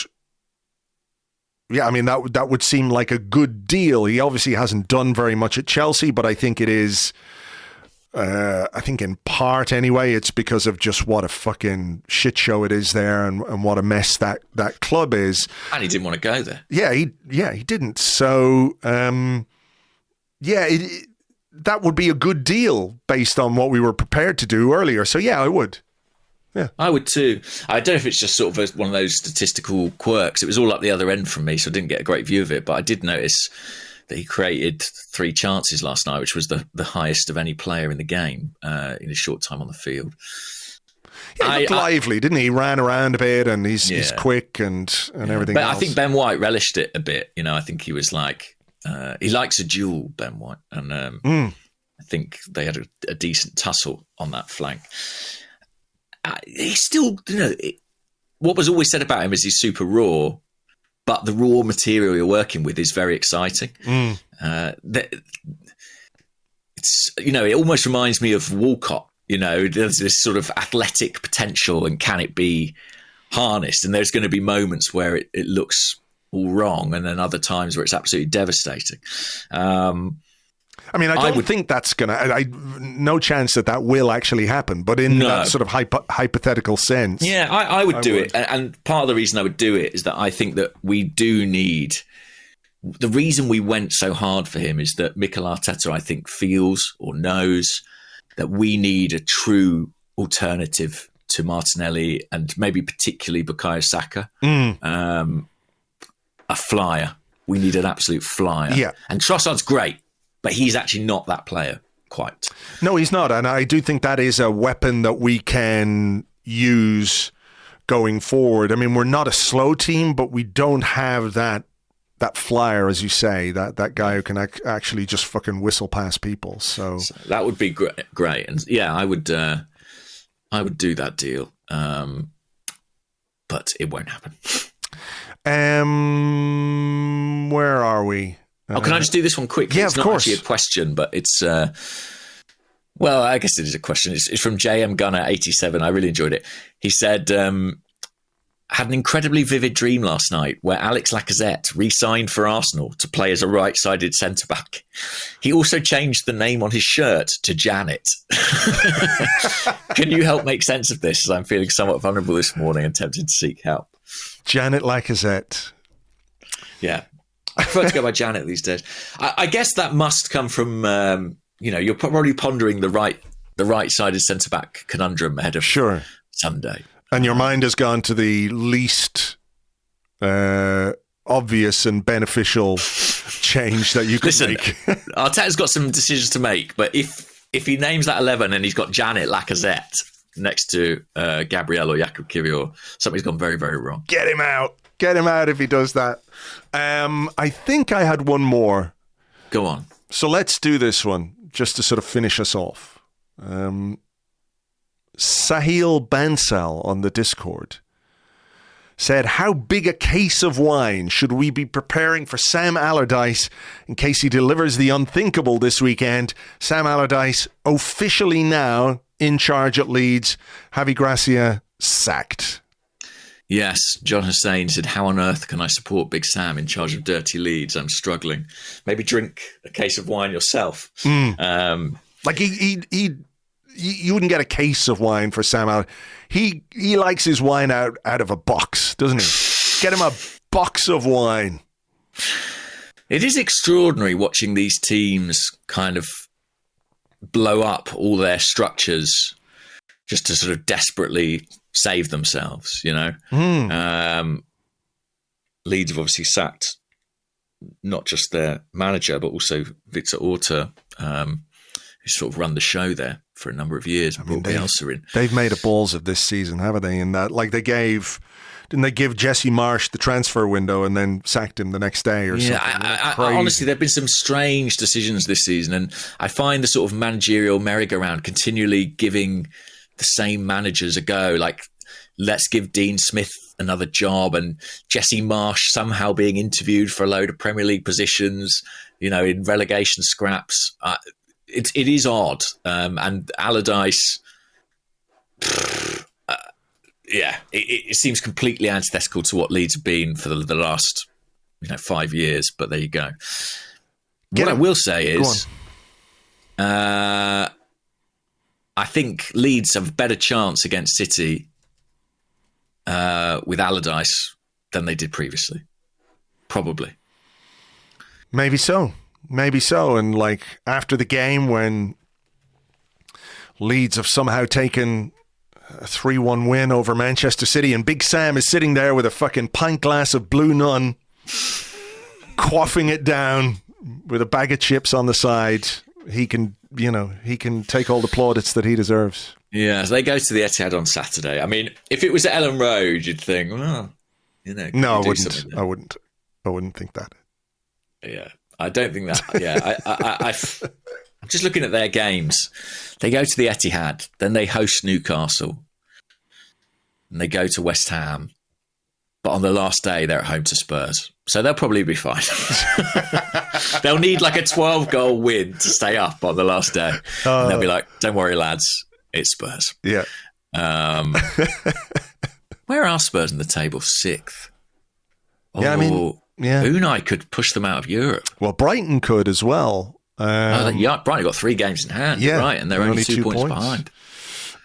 yeah, I mean that would seem like a good deal. He obviously hasn't done very much at Chelsea, but I think it is. I think in part anyway, it's because of just what a fucking shit show it is there, and what a mess that club is. And he didn't want to go there. Yeah, he didn't. So, that would be a good deal based on what we were prepared to do earlier. So yeah, I would. Yeah, I would too. I don't know if it's just sort of one of those statistical quirks. It was all up the other end from me, so I didn't get a great view of it. But I did notice that he created 3 chances last night, which was the highest of any player in the game in a short time on the field. Yeah, he looked lively, didn't he? He ran around a bit, and he's quick and everything else. I think Ben White relished it a bit. I think he was like, he likes a duel, Ben White, and I think they had a decent tussle on that flank. He's still, what was always said about him is he's super raw, but the raw material you're working with is very exciting. It's, it almost reminds me of Walcott. There's this sort of athletic potential, and can it be harnessed? And there's going to be moments where it looks all wrong, and then other times where it's absolutely devastating. I don't think that's going to... No chance that will actually happen, but in that sort of hypothetical sense... Yeah, I would do it. And part of the reason I would do it is that I think that we do need... The reason we went so hard for him is that Mikel Arteta, I think, feels or knows that we need a true alternative to Martinelli, and maybe particularly Bukayo Saka. A flyer. We need an absolute flyer. Yeah. And Trossard's great, but he's actually not that player quite. No, he's not. And I do think that is a weapon that we can use going forward. We're not a slow team, but we don't have that flyer, as you say, that guy who can actually just fucking whistle past people. So that would be great. And yeah, I would do that deal. But it won't happen. Where are we? Can I just do this one quickly? Yeah, it's not actually a question, but it's well, I guess it is a question. It's from JM Gunner 87. I really enjoyed it. He said, had an incredibly vivid dream last night where Alex Lacazette re-signed for Arsenal to play as a right-sided centre-back. He also changed the name on his shirt to Janet. Can you help make sense of this, as I'm feeling somewhat vulnerable this morning and tempted to seek help? Janet Lacazette. Yeah. I prefer to go by Janet these days. I guess that must come from, you're probably pondering the right-sided centre-back conundrum ahead of Sunday. And your mind has gone to the least obvious and beneficial change that you could make. Arteta's got some decisions to make, but if he names that 11 and he's got Janet Lacazette next to Gabriel or Jakub Kiwior, something's gone very, very wrong. Get him out. Get him out if he does that. I think I had one more. Go on. So let's do this one just to sort of finish us off. Sahil Bansal on the Discord said, how big a case of wine should we be preparing for Sam Allardyce in case he delivers the unthinkable this weekend? Sam Allardyce officially now in charge at Leeds. Javi Gracia sacked. Yes, John Hussain said, how on earth can I support Big Sam in charge of dirty Leeds? I'm struggling. Maybe drink a case of wine yourself. Like you wouldn't get a case of wine for Sam Allardyce. He likes his wine out of a box, doesn't he? Get him a box of wine. It is extraordinary watching these teams kind of blow up all their structures just to sort of desperately save themselves, Leeds have obviously sacked not just their manager, but also Victor Orta, who sort of run the show there for a number of years. They've made a balls of this season, haven't they? In that, like didn't they give Jesse Marsh the transfer window and then sacked him the next day or something? I honestly, there have been some strange decisions this season, and I find the sort of managerial merry-go-round continually giving the same managers a go. Like, let's give Dean Smith another job, and Jesse Marsh somehow being interviewed for a load of Premier League positions, in relegation scraps. It is odd. And Allardyce, it seems completely antithetical to what Leeds have been for the last 5 years, but there you go. What I will say is, I think Leeds have a better chance against City with Allardyce than they did previously. Probably. Maybe so. And like after the game when Leeds have somehow taken a 3-1 win over Manchester City and Big Sam is sitting there with a fucking pint glass of Blue Nun, quaffing it down with a bag of chips on the side, he can take all the plaudits that he deserves. Yeah, as they go to the Etihad on Saturday. I mean, if it was at Ellen Road, you'd think, well, no, I wouldn't. I wouldn't think that. Yeah, I don't think that. Yeah, I'm just looking at their games. They go to the Etihad, then they host Newcastle, and they go to West Ham. But on the last day, they're at home to Spurs. So they'll probably be fine. They'll need like a 12-goal win to stay up on the last day. And they'll be like, don't worry, lads, it's Spurs. Yeah. Where are Spurs in the table? 6th. Yeah, I mean, Unai could push them out of Europe. Well, Brighton could as well. Brighton got 3 games in hand, right? And they're only 2 points behind.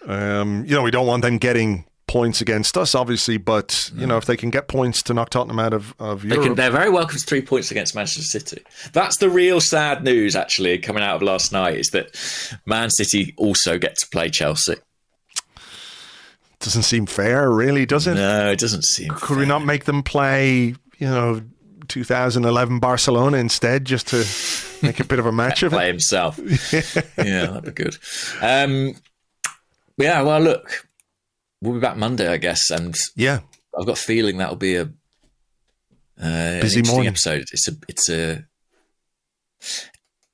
We don't want them getting points against us, obviously, but if they can get points to knock Tottenham out of Europe, they're very welcome to 3 points against Manchester City. That's the real sad news, actually, coming out of last night, is that Man City also get to play Chelsea. Doesn't seem fair, really, does it? No, it doesn't seem fair. Could we not make them play, 2011 Barcelona instead, just to make a bit of a match of it? Play himself. Yeah, that'd be good. Well, look, we'll be back Monday, I guess, and I've got a feeling that'll be a busy morning episode. It's a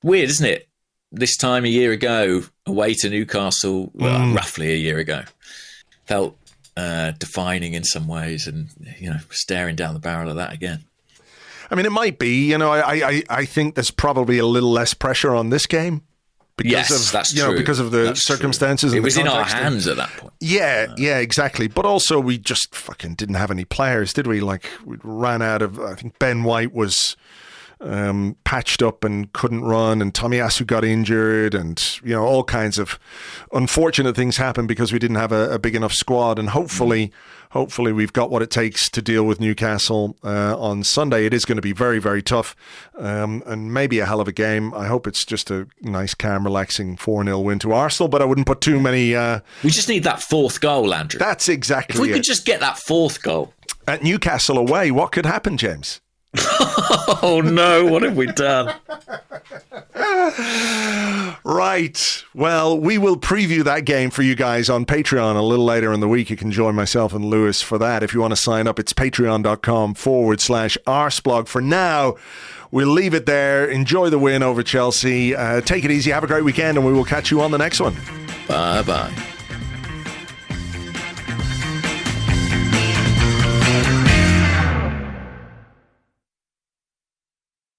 weird, isn't it? This time a year ago, away to Newcastle, roughly a year ago, felt defining in some ways, and staring down the barrel of that again. I mean, it might be. I think there's probably a little less pressure on this game. That's true. Because of the circumstances. It was in our hands at that point. Yeah, exactly. But also, we just fucking didn't have any players, did we? Like, we ran out of. I think Ben White was patched up and couldn't run, and Tomiyasu got injured, and all kinds of unfortunate things happened because we didn't have a big enough squad. And hopefully we've got what it takes to deal with Newcastle on Sunday. It is going to be very, very tough, and maybe a hell of a game. I hope it's just a nice, calm, relaxing 4-0 win to Arsenal, but I wouldn't put too many. We just need that 4th goal, Andrew. That's exactly it. If we could just get that 4th goal at Newcastle away, what could happen, James? Oh no, what have we done? Right. Well, we will preview that game for you guys on Patreon a little later in the week. You can join myself and Lewis for that. If you want to sign up, it's patreon.com/Arseblog. For now, we'll leave it there. Enjoy the win over Chelsea. Take it easy. Have a great weekend, and we will catch you on the next one. Bye-bye.